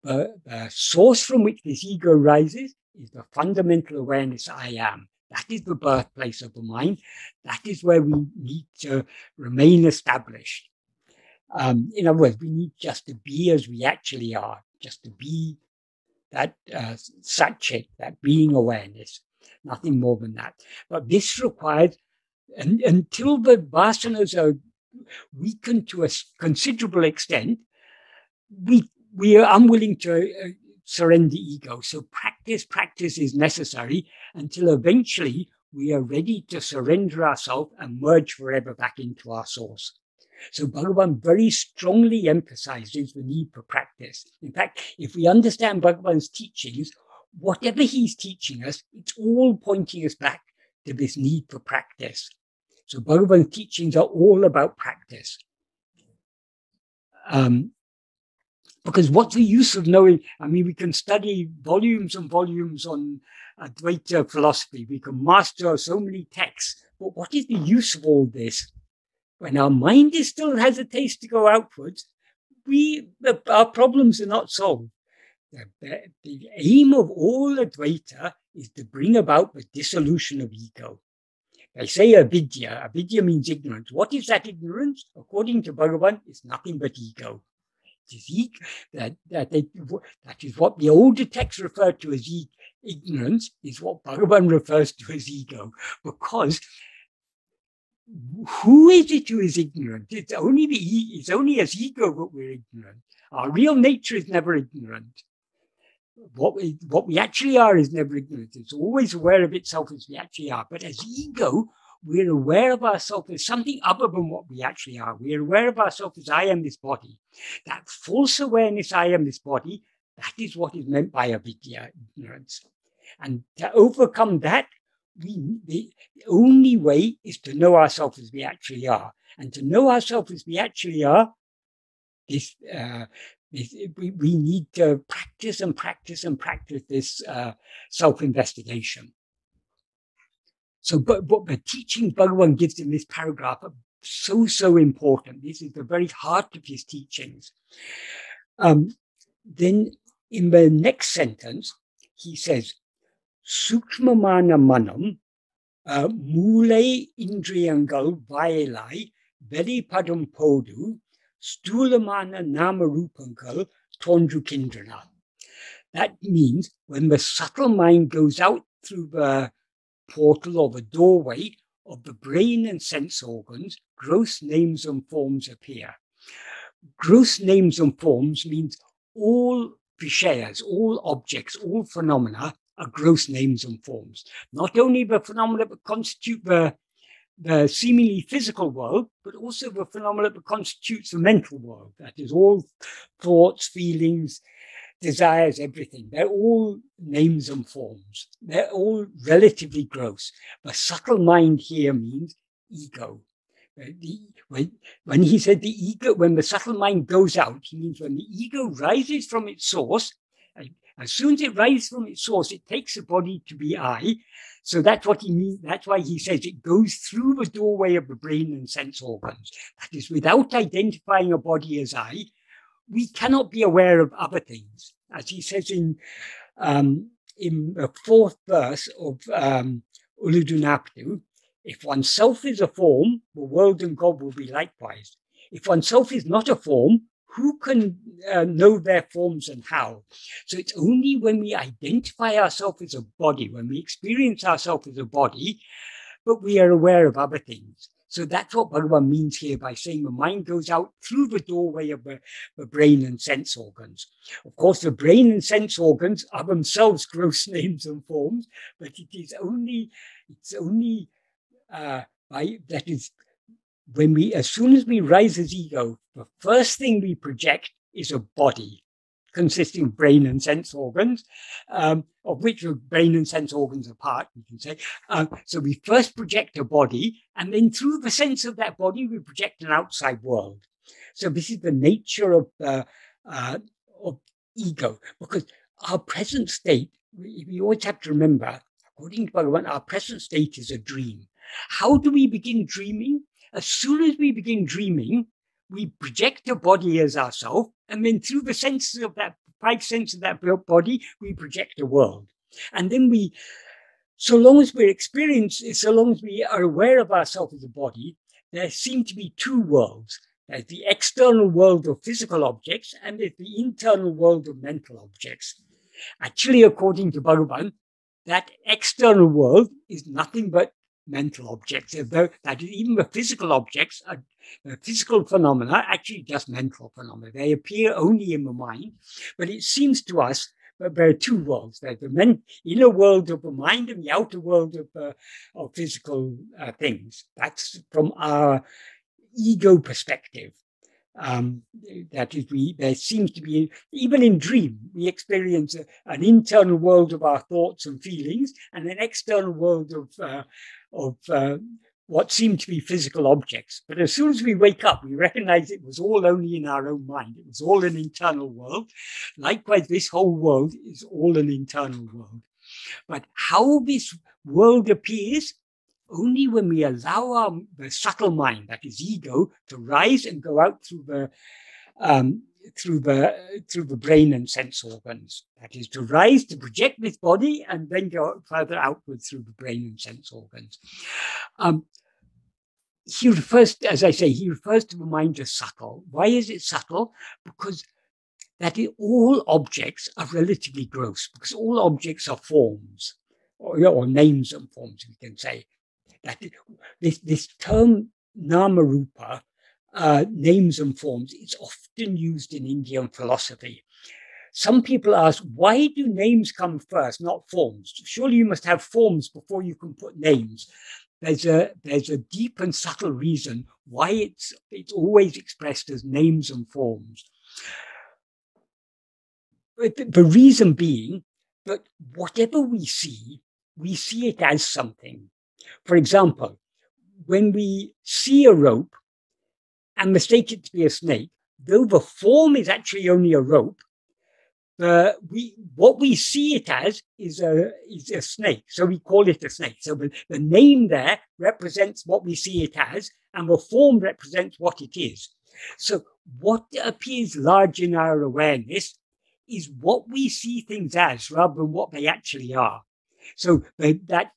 The source from which this ego rises is the fundamental awareness I am. That is the birthplace of the mind. That is where we need to remain established. In other words, we need just to be as we actually are, just to be that satchit, that being awareness, nothing more than that. But this requires, until the vasanas are weakened to a considerable extent, we are unwilling to surrender ego. So practice is necessary until eventually we are ready to surrender ourselves and merge forever back into our source. So Bhagavan very strongly emphasizes the need for practice. In fact, if we understand Bhagavan's teachings, whatever he's teaching us, it's all pointing us back to this need for practice. So Bhagavan's teachings are all about practice. Because what's the use of knowing? I mean, we can study volumes and volumes on Advaita philosophy. We can master so many texts. But what is the use of all this? When our mind still has a taste to go outwards, our problems are not solved. The aim of all Advaita is to bring about the dissolution of ego. They say avidya. Avidya means ignorance. What is that ignorance? According to Bhagavan, it's nothing but ego. That is what the older texts refer to as ignorance, is what Bhagavan refers to as ego. Because who is it who is ignorant? It's only as ego that we're ignorant. Our real nature is never ignorant. What we actually are is never ignorant. It's always aware of itself as we actually are. But as ego, we're aware of ourselves as something other than what we actually are. We're aware of ourselves as I am this body. That false awareness, I am this body, that is what is meant by avidya, ignorance. And to overcome that, the only way is to know ourselves as we actually are. And to know ourselves as we actually are, we need to practice and practice and practice this self-investigation. So, but the teaching Bhagavan gives in this paragraph are so important. This is the very heart of his teachings. Then in the next sentence, he says, Sukshmamana manam mule indriyangal vayalai velipadam podu stulamana namarupankal tonjukindrana. That means when the subtle mind goes out through the portal or the doorway of the brain and sense organs, gross names and forms appear. Gross names and forms means all vishayas, all objects, all phenomena are gross names and forms. Not only the phenomena that constitute the seemingly physical world, but also the phenomena that constitutes the mental world. That is, all thoughts, feelings, desires, everything. They're all names and forms. They're all relatively gross. The subtle mind here means ego. When he said the ego, when the subtle mind goes out, he means when the ego rises from its source. As soon as it rises from its source, it takes the body to be I. So that's what he means. That's why he says it goes through the doorway of the brain and sense organs. That is, without identifying a body as I, we cannot be aware of other things. As he says in the fourth verse of Uludunaptu, if oneself is a form, the world and God will be likewise. If oneself is not a form, who can know their forms and how? So it's only when we identify ourselves as a body, when we experience ourselves as a body, but we are aware of other things. So that's what Bhagavan means here by saying the mind goes out through the doorway of the brain and sense organs. Of course, the brain and sense organs are themselves gross names and forms, but it's only that is, when we, as soon as we rise as ego, the first thing we project is a body consisting of brain and sense organs, of which the brain and sense organs are part, we can say. So we first project a body, and then through the sense of that body, we project an outside world. So this is the nature of ego, because our present state, we always have to remember, according to Bhagavan, our present state is a dream. How do we begin dreaming? As soon as we begin dreaming, we project a body as ourself, and then through the senses of that, five senses of that body, we project a world. And then so long as we're experiencing, so long as we are aware of ourselves as a body, there seem to be two worlds. There's the external world of physical objects, and there's the internal world of mental objects. Actually, according to Bhagavan, that external world is nothing but mental objects. That is, even the physical objects, the physical phenomena, actually just mental phenomena. They appear only in the mind, but it seems to us that there are two worlds. There's the inner world of the mind and the outer world of physical things. That's from our ego perspective. That is, there seems to be, even in dream, we experience an internal world of our thoughts and feelings and an external world of what seem to be physical objects. But as soon as we wake up, we recognize it was all only in our own mind. It was all an internal world. Likewise, this whole world is all an internal world. But how this world appears, only when we allow the subtle mind, that is ego, to rise and go out through the brain and sense organs. That is, to rise, to project this body, and then go further outwards through the brain and sense organs. He refers, as I say, he refers to the mind as subtle. Why is it subtle? Because all objects are relatively gross, because all objects are forms, or names and forms, we can say. That this term nama-rupa, names and forms, is often used in Indian philosophy. Some people ask, why do names come first, not forms? Surely you must have forms before you can put names. There's a deep and subtle reason why it's always expressed as names and forms. The reason being that whatever we see it as something. For example, when we see a rope and mistake it to be a snake, though the form is actually only a rope, what we see it as is a snake. So we call it a snake. So the name there represents what we see it as, and the form represents what it is. So what appears large in our awareness is what we see things as rather than what they actually are. So that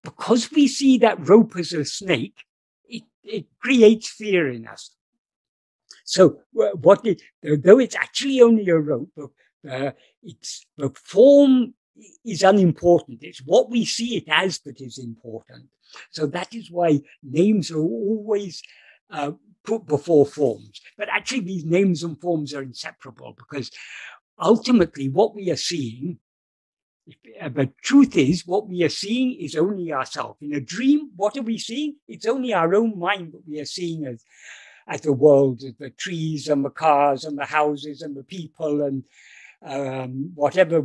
because we see that rope as a snake, it creates fear in us. So though it's actually only a rope, the form is unimportant. It's what we see it as that is important. So that is why names are always put before forms. But actually, these names and forms are inseparable, because ultimately what we are seeing, the truth is, what we are seeing is only ourselves. In a dream, what are we seeing? It's only our own mind that we are seeing as the world, the trees and the cars and the houses and the people and whatever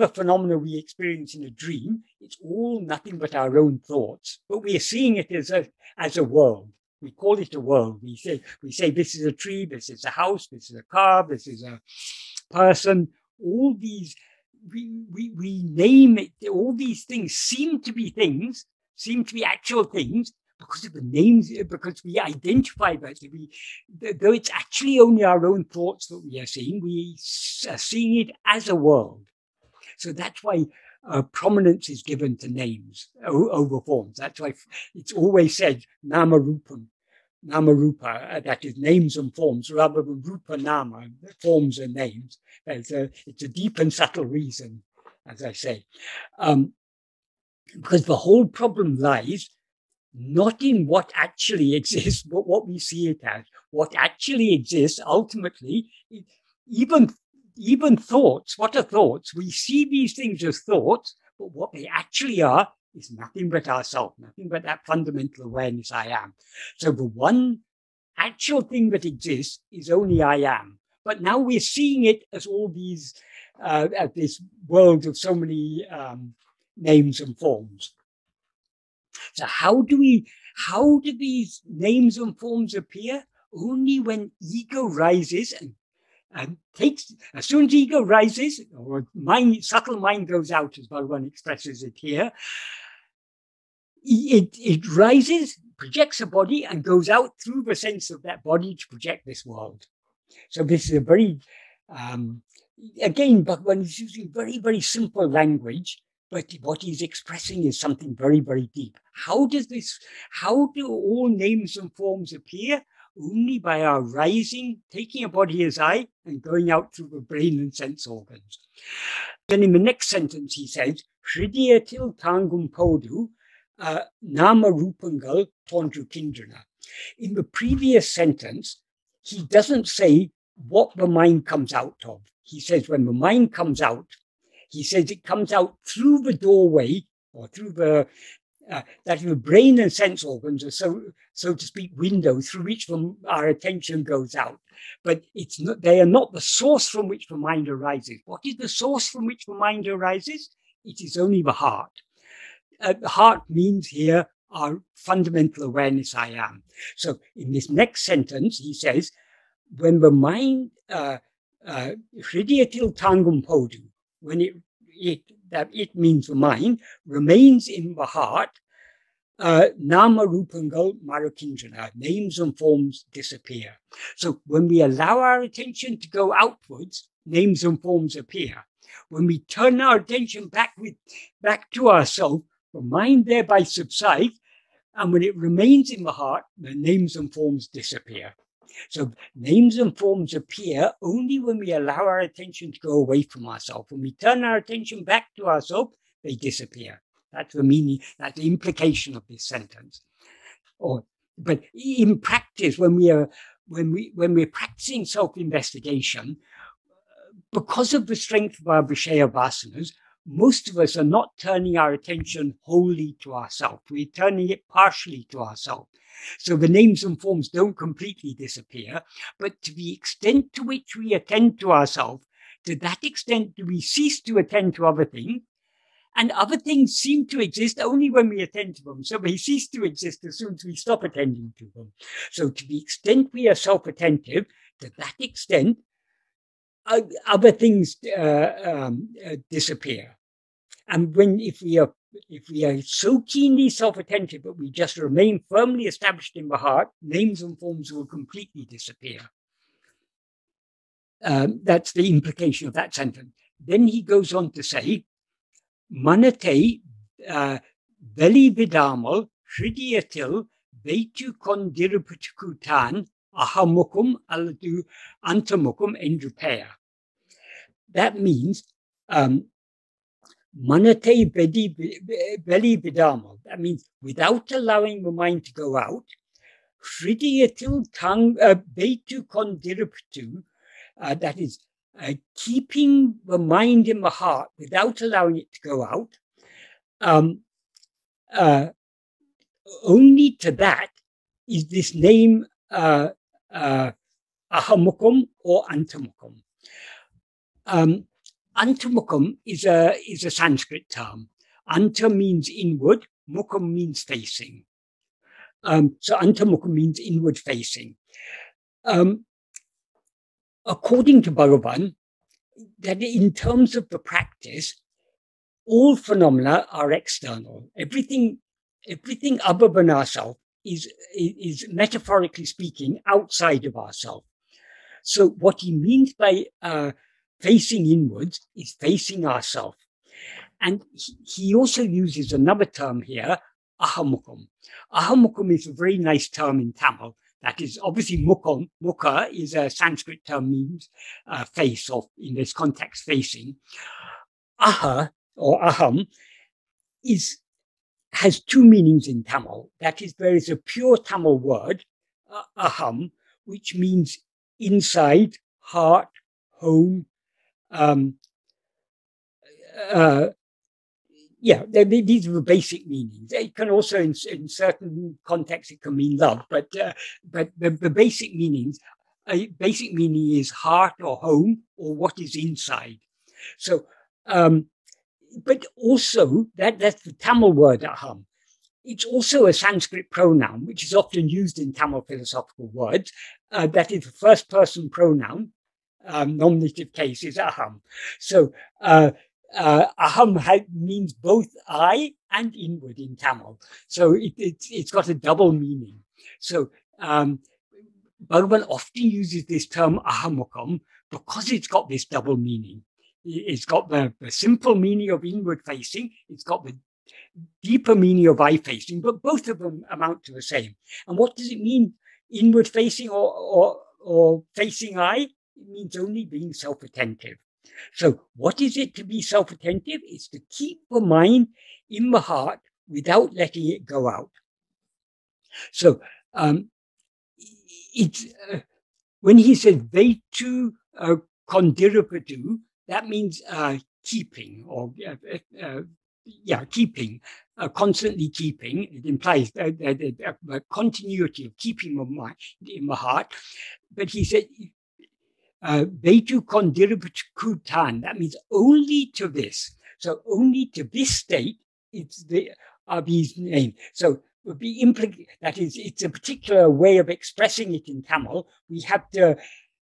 phenomena we experience in a dream. It's all nothing but our own thoughts, but we are seeing it as a world. We call it a world. We say this is a tree, this is a house, this is a car, this is a person. All these we name it. All these things seem to be actual things, because of the names, because we identify that. Though it's actually only our own thoughts that we are seeing it as a world. So that's why prominence is given to names over forms. That's why it's always said nama rupa, that is names and forms, rather than rupa nama, forms and names. It's a deep and subtle reason, as I say. Because the whole problem lies not in what actually exists, but what we see it as. What actually exists, ultimately, even thoughts. What are thoughts? We see these things as thoughts, but what they actually are is nothing but ourself, nothing but that fundamental awareness I am. So the one actual thing that exists is only I am. But now we're seeing it as all these, as this world of so many names and forms. So how do these names and forms appear? Only when ego rises and takes, as soon as ego rises, or subtle mind goes out, as Bhagavan expresses it here, it rises, projects a body, and goes out through the sense of that body to project this world. So this is a very, again, Bhagavan is using very, very simple language, but what he's expressing is something very, very deep. How do all names and forms appear? Only by our rising, taking a body as I, and going out through the brain and sense organs. Then in the next sentence, he says, Hridiyatil tangum podu, nama rupangal tondru kindrana. In the previous sentence, he doesn't say what the mind comes out of. He says when the mind comes out, he says it comes out through the doorway, or through the brain and sense organs are so to speak windows through which our attention goes out. But they are not the source from which the mind arises. What is the source from which the mind arises? It is only the heart. The heart means here our fundamental awareness I am. So in this next sentence, he says, when the mind, hridiyatil tangum podu, when it means the mind, remains in the heart, nama rupangal marakindrana, names and forms disappear. So when we allow our attention to go outwards, names and forms appear. When we turn our attention back to ourselves, the mind thereby subsides, and when it remains in the heart, the names and forms disappear. So names and forms appear only when we allow our attention to go away from ourselves. When we turn our attention back to ourselves, they disappear. That's the meaning, that's the implication of this sentence. But in practice, when we're practicing self-investigation, because of the strength of our Vishaya vasanas, most of us are not turning our attention wholly to ourselves. We're turning it partially to ourselves. So the names and forms don't completely disappear, but to the extent to which we attend to ourselves, to that extent do we cease to attend to other things, and other things seem to exist only when we attend to them. So they cease to exist as soon as we stop attending to them. So to the extent we are self-attentive, to that extent, other things disappear. And if we are so keenly self-attentive that we just remain firmly established in the heart, names and forms will completely disappear. That's the implication of that sentence. Then he goes on to say, Manate veli vidamal hridiyatil veitu kondiruputikutan ahamukum aladu antamukum endrupaya. That means manate veli vidamal. That means without allowing the mind to go out, hridiyatil veitu kondiruputu. That is, keeping the mind in the heart without allowing it to go out. Only to that is this name ahamukum or antamukum. Antamukum is a Sanskrit term. Anta means inward, mukum means facing. So antamukum means inward facing. According to Bhagavan, that in terms of the practice, all phenomena are external. Everything other than ourselves is metaphorically speaking outside of ourselves. So what he means by facing inwards is facing ourselves. And he also uses another term here, ahamukum. Ahamukum is a very nice term in Tamil. That is obviously mukha is a Sanskrit term, means face, or in this context, facing. Aha or aham has two meanings in Tamil. That is, there is a pure Tamil word, aham, which means inside, heart, home. These are the basic meanings. It can also, in certain contexts, it can mean love, but the basic meanings, basic meaning is heart or home or what is inside. So, but also that's the Tamil word aham. It's also a Sanskrit pronoun, which is often used in Tamil philosophical words. That is the first person pronoun, nominative case is aham. So, aham means both I and inward in Tamil. So it's got a double meaning. So Bhagavan often uses this term ahamukam because it's got this double meaning. It's got the simple meaning of inward facing. It's got the deeper meaning of I facing, but both of them amount to the same. And what does it mean, inward facing or facing I? It means only being self-attentive. So what is it to be self-attentive? It's to keep the mind in the heart without letting it go out. So it's when he says Veitu kondirupatu, that means keeping or keeping, constantly keeping. It implies a continuity of keeping the mind in the heart. But he said Veitu kondirupatu, that means only to this. So only to this state are these names. So would be that is, it's a particular way of expressing it in Tamil. We have to,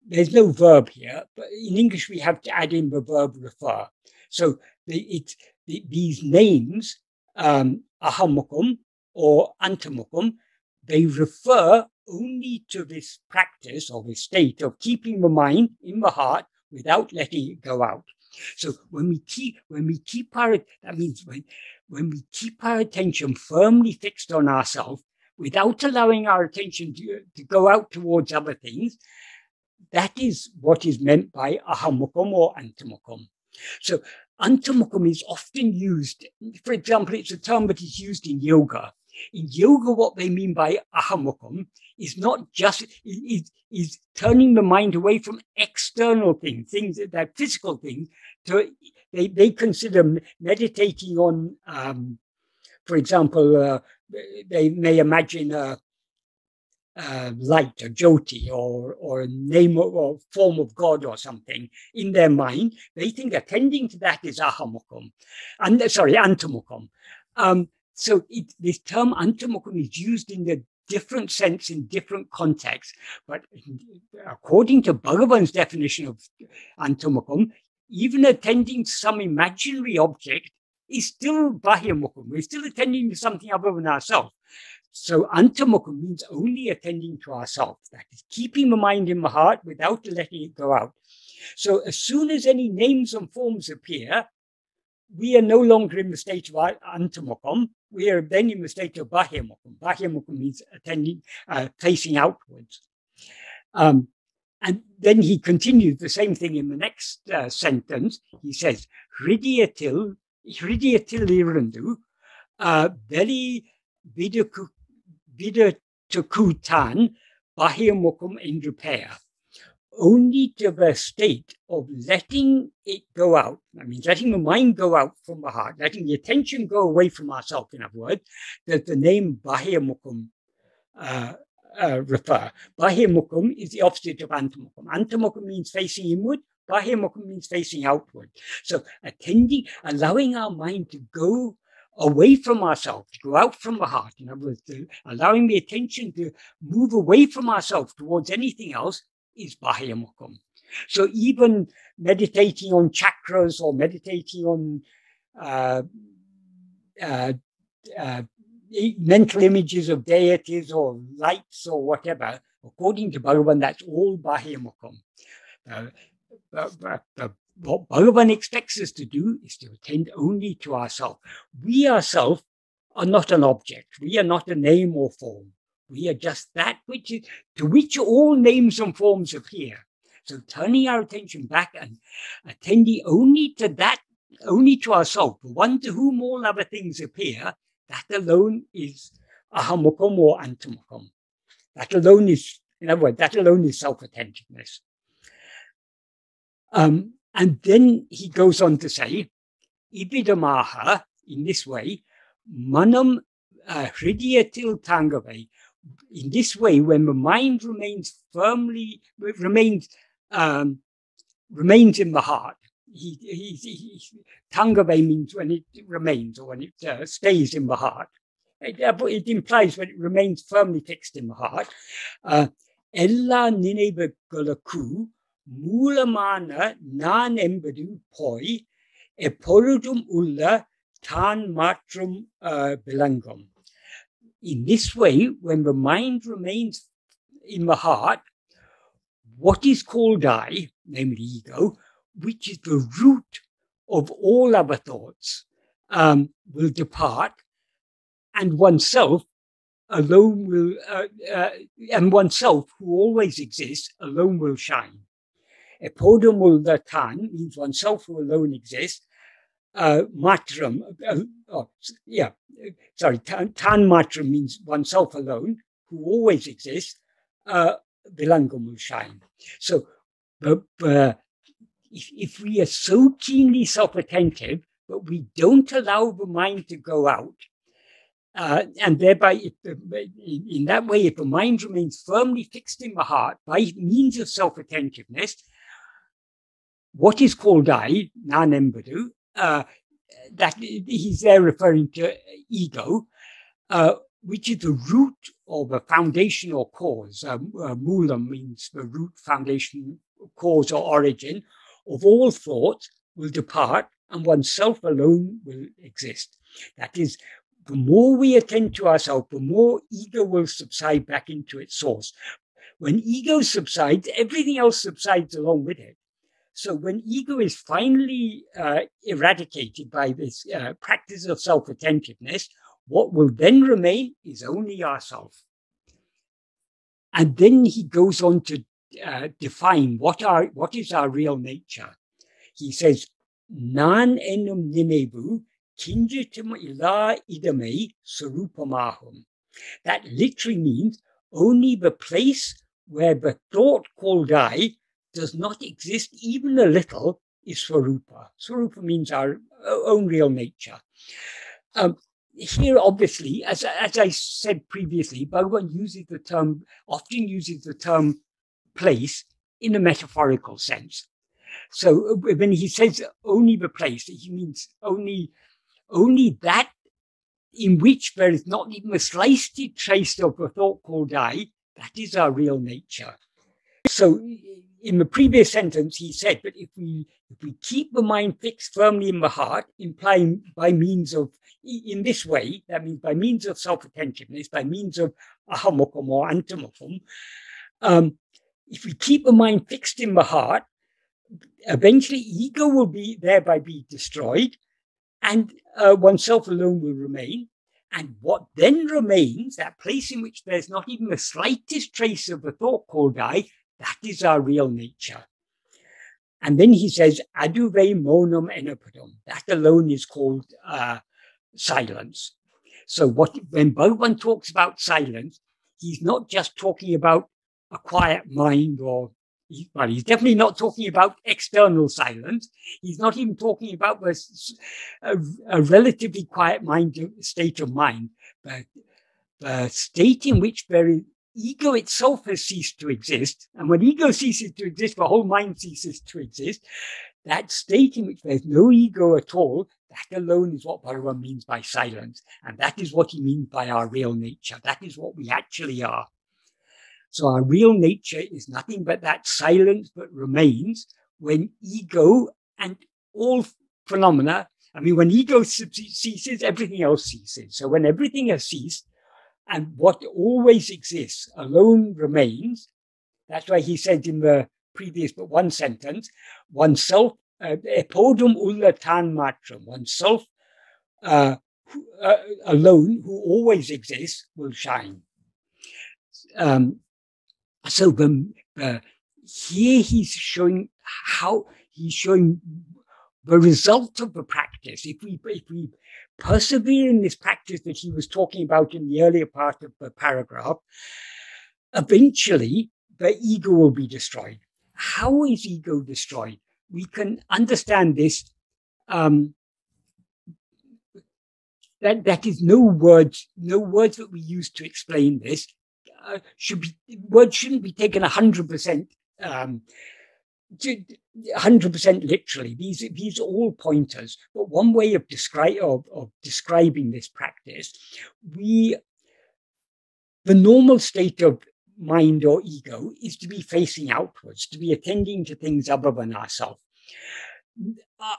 there's no verb here, but in English we have to add in the verb refer. So these names, ahamukum or antamukum, they refer only to this practice or this state of keeping the mind in the heart without letting it go out. So when we keep our, that means when we keep our attention firmly fixed on ourselves without allowing our attention to go out towards other things, that is what is meant by ahamukum or antamukum. So antamukum is often used, for example, it's a term that is used in yoga. In yoga, what they mean by ahamukum is not just, is turning the mind away from external things that are physical things. To, they consider meditating on, for example, they may imagine a light, a jyoti, or a name or form of God or something in their mind. They think attending to that is ahamukum, antamukum. So this term antamukum is used in a different sense in different contexts. But according to Bhagavan's definition of antamukum, even attending to some imaginary object is still bahyamukum. We're still attending to something other than ourselves. So antamukum means only attending to ourselves. That is keeping the mind in the heart without letting it go out. So as soon as any names and forms appear, we are no longer in the state of antamokum. We are then in the state of bahyamokum. Bahyamokum means facing outwards. And then he continues the same thing in the next sentence. He says, Hridiyatil irundu, very vidatakutan bahyamokum indrupaya. Only to the state of letting it go out. That means letting the mind go out from the heart, letting the attention go away from ourselves, in other words, that the name bahyamukham refer. Bahyamukham is the opposite of antamukham. Antamukham means facing inward, bahyamukham means facing outward. So allowing our mind to go away from ourselves, to go out from the heart, in other words, allowing the attention to move away from ourselves towards anything else, is bahyamukham. So even meditating on chakras or meditating on mental images of deities or lights or whatever, according to Bhagavan, that's all bahyamukham. What Bhagavan expects us to do is to attend only to ourselves. We ourselves are not an object. We are not a name or form. We are just that to which all names and forms appear. So turning our attention back and attending only to ourselves, the one to whom all other things appear, that alone is ahamukham or antamukham. That alone is, in other words, that alone is self-attentiveness. And then he goes on to say, ibidamaha, in this way, manam hridiyatil tangave. In this way, when the mind remains in the heart, tangave means when it remains or when it stays in the heart. It implies when it remains firmly fixed in the heart. Ella ninebe galaku moolamana nān embadu poi epoludum ulla tan matrum bilangam. In this way, when the mind remains in the heart, what is called I, namely ego, which is the root of all other thoughts, will depart, and oneself alone will, and oneself who always exists alone will shine. Epodamul tan means oneself who alone exists. Matram, tan matram means oneself alone, who always exists. Vilangam will shine. So, if we are so keenly self-attentive, but we don't allow the mind to go out, and thereby, in that way, if the mind remains firmly fixed in the heart by means of self-attentiveness, what is called I, Nāṇ Ār, that he's there referring to ego, which is the root or the foundation or cause. Moolam means the root, foundation, cause or origin of all thought will depart, and oneself alone will exist. That is, the more we attend to ourselves, the more ego will subside back into its source. When ego subsides, everything else subsides along with it. So when ego is finally eradicated by this practice of self-attentiveness, what will then remain is only ourself. And then he goes on to define what is our real nature. He says, Nān enum nimebu kinjitum ila idame sarupamahum. That literally means only the place where the thought called I does not exist even a little is Swarupa. Swarupa means our own real nature. Here, obviously, as I said previously, Bhagavan often uses the term place in a metaphorical sense. So when he says only the place, he means only that in which there is not even the slightest trace of a thought called I. That is our real nature. So in the previous sentence, he said, but if we keep the mind fixed firmly in the heart, implying by means of, in this way, that means by means of self-attentiveness, by means of ahamukham or antamukham, if we keep the mind fixed in the heart, eventually ego will be thereby be destroyed, and oneself alone will remain. And what then remains, that place in which there's not even the slightest trace of the thought called I, that is our real nature. And then he says, aduve monum enopodum. That alone is called silence. So when Bhagavan talks about silence, he's not just talking about a quiet mind, or he's definitely not talking about external silence. He's not even talking about a relatively quiet state of mind, but the state in which ego itself has ceased to exist. And when ego ceases to exist, the whole mind ceases to exist. That state in which there's no ego at all, that alone is what Bhagavan means by silence. And that is what he means by our real nature. That is what we actually are. So our real nature is nothing but that silence that remains when ego and all phenomena, when ego ceases, everything else ceases. So when everything has ceased, and what always exists alone remains. That's why he said in the previous but one sentence, oneself, epodum ulla tan matram, oneself alone, who always exists, will shine. So here he's showing the result of the practice. If we persevere in this practice that he was talking about in the earlier part of the paragraph, eventually the ego will be destroyed. How is ego destroyed? We can understand this. That is no words that we use to explain this. Words shouldn't be taken 100%. 100% literally. These are all pointers. But one way of describing this practice, the normal state of mind or ego is to be facing outwards, to be attending to things other than ourselves.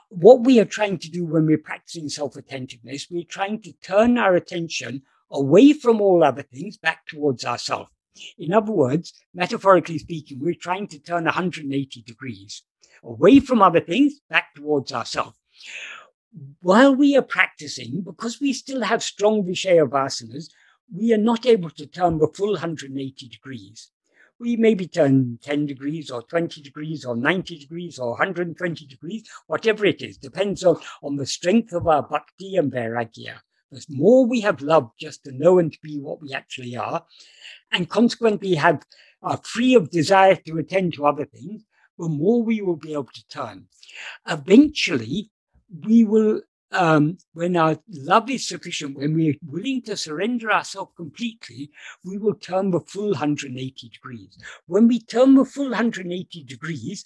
What we are trying to do when we're practicing self-attentiveness, we're trying to turn our attention away from all other things back towards ourselves. In other words, metaphorically speaking, we're trying to turn 180 degrees away from other things, back towards ourselves. While we are practicing, because we still have strong Vishaya vasanas, we are not able to turn the full 180 degrees. We maybe turn 10 degrees or 20 degrees or 90 degrees or 120 degrees, whatever it is, depends on the strength of our bhakti and vairagya. The more we have love just to know and to be what we actually are, and consequently are free of desire to attend to other things, the more we will be able to turn. Eventually, we will, when our love is sufficient, when we are willing to surrender ourselves completely, we will turn the full 180 degrees. When we turn the full 180 degrees,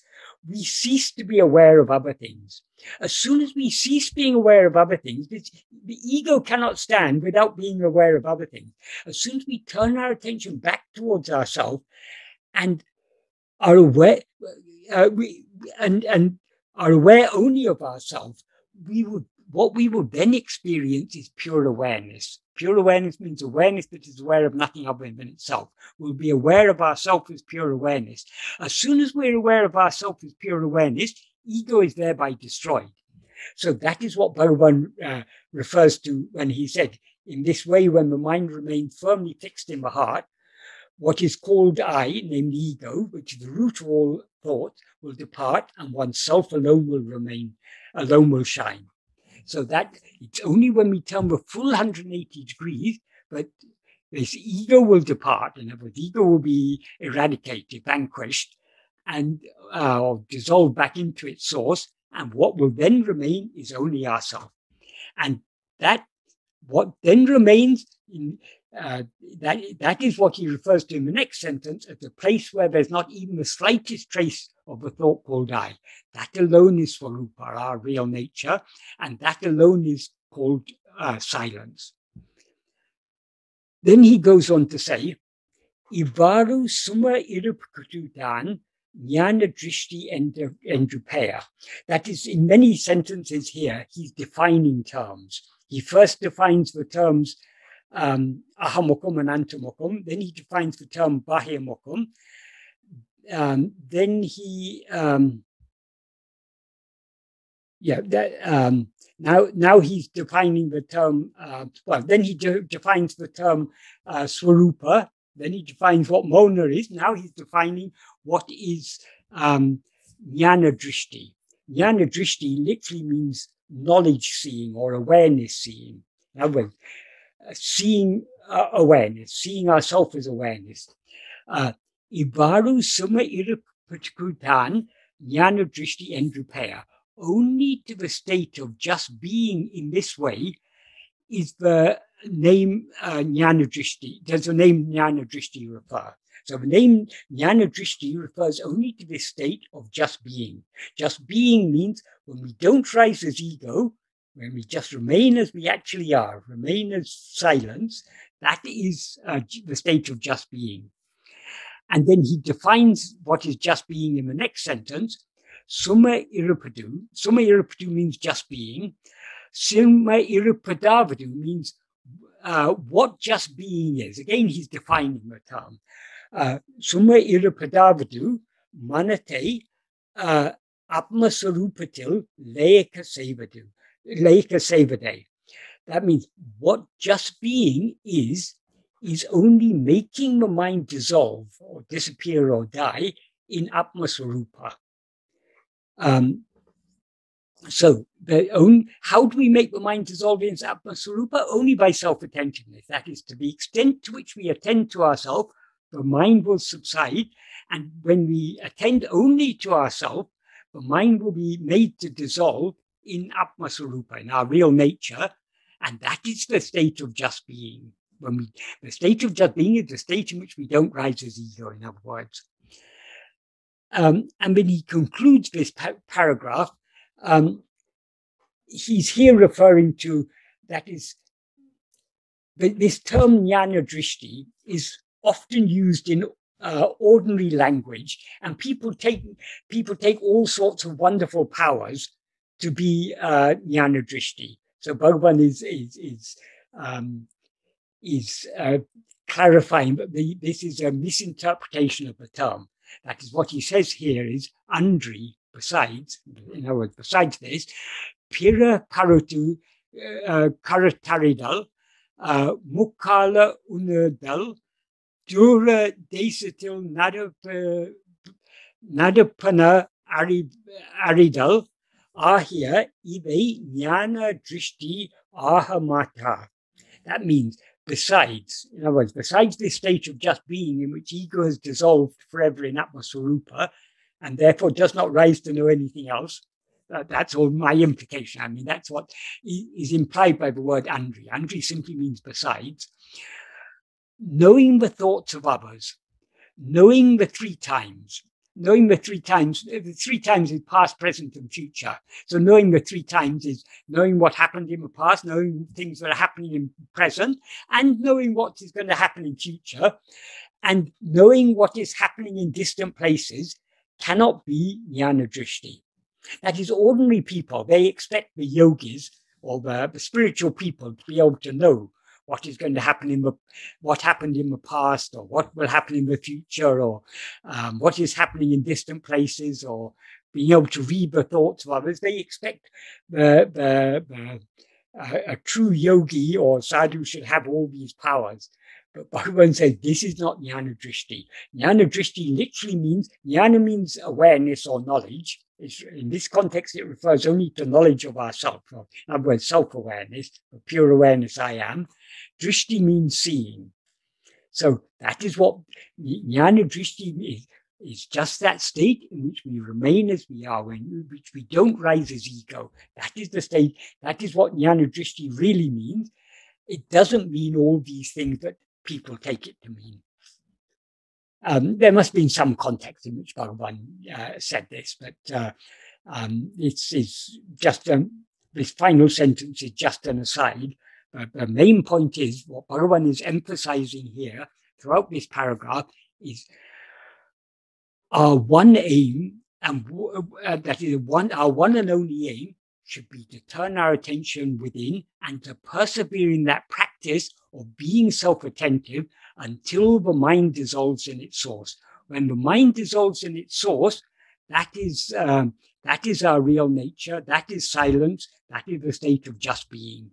we cease to be aware of other things. As soon as we cease being aware of other things, the ego cannot stand without being aware of other things. As soon as we turn our attention back towards ourselves and are aware, and are aware only of ourselves, what we will then experience is pure awareness. Pure awareness means awareness that is aware of nothing other than itself. We'll be aware of ourselves as pure awareness. As soon as we're aware of ourselves as pure awareness, ego is thereby destroyed. So that is what Bhagavan refers to when he said, in this way, when the mind remains firmly fixed in the heart, what is called I, namely ego, which is the root of all thought, will depart, and oneself alone will remain, alone will shine. So that it's only when we turn the full 180 degrees that this ego will depart, and the ego will be eradicated, vanquished, and dissolved back into its source. And what will then remain is only ourself. And that what then remains in that is what he refers to in the next sentence as the place where there's not even the slightest trace of the thought called I. That alone is Swarupa, our real nature, and that alone is called silence. Then he goes on to say, Ivaru suma irupkututan jnana drishti endrupaya. That is, in many sentences here, he's defining terms. He first defines the terms ahamokum and antamokum. Then he defines the term bahyamokum. Then he Yeah, now he's defining the term, then he defines the term swarupa, then he defines what mona is, now he's defining what is jnana drishti. Jnana drishti literally means knowledge seeing or awareness seeing. In other words, seeing awareness, seeing ourselves as awareness. Ivaru summa irapatikutan jnana drishti endrupaya. Only to the state of just being in this way is the name jnana drishti. Does the name jnana drishti refer? So the name jnana drishti refers only to this state of just being. Just being means when we don't rise as ego, when we just remain as we actually are, remain as silence, that is the state of just being. And then he defines what is just being in the next sentence. Summa irupadu. Summa irupadu means just being. Summa irupadavadu means what just being is. Again, he's defining the term. Summa irupadavadu manate atmasarupatil leika sevade. That means what just being is only making the mind dissolve or disappear or die in atmasarupa. So how do we make the mind dissolve in Atma-sarupa? Only by self-attentiveness. That is, to the extent to which we attend to ourselves, the mind will subside. And when we attend only to ourselves, the mind will be made to dissolve in Atma-sarupa, in our real nature. And that is the state of just being. The state of just being is the state in which we don't rise as ego, in other words. And when he concludes this paragraph, he's here referring to, that is, this term jnana drishti is often used in ordinary language, and people take all sorts of wonderful powers to be jnana drishti. So Bhagavan is clarifying that this is a misinterpretation of the term. That is, what he says here is andri, besides, in other words, besides this, pira parutu karataridal, mukala unadal, dura desatil nadapana aridal, ahya ive jnana drishti ahamata. That means besides, in other words, besides this state of just being in which ego has dissolved forever in Atma-sarupa and therefore does not rise to know anything else, that's all my implication. I mean, that's what is implied by the word andri. Andri simply means besides. Knowing the thoughts of others, knowing the three times is past, present, and future. So knowing the three times is knowing what happened in the past, knowing things that are happening in present, and knowing what is going to happen in future. And knowing what is happening in distant places cannot be jnana drishti. That is, ordinary people, they expect the yogis or the spiritual people to be able to know what is going to happen what happened in the past, or what will happen in the future, or what is happening in distant places, or being able to read the thoughts of others. They expect a true yogi or sadhu should have all these powers. But Bhagavan says this is not jnana drishti. Jnana drishti literally means, jnana means awareness or knowledge. In this context, it refers only to knowledge of ourself. In other words, self-awareness, pure awareness I am. Drishti means seeing. So that is what jnana drishti is, just that state in which we remain as we are, in which we don't rise as ego. That is the state, that is what jnana drishti really means. It doesn't mean all these things that people take it to mean. There must be some context in which Bhagavan said this, but it's just this final sentence is just an aside. The main point is what Bhagavan is emphasizing here throughout this paragraph is our one aim, and that is our one and only aim, should be to turn our attention within and to persevere in that practice of being self-attentive until the mind dissolves in its source. When the mind dissolves in its source, that is our real nature. That is silence. That is the state of just being.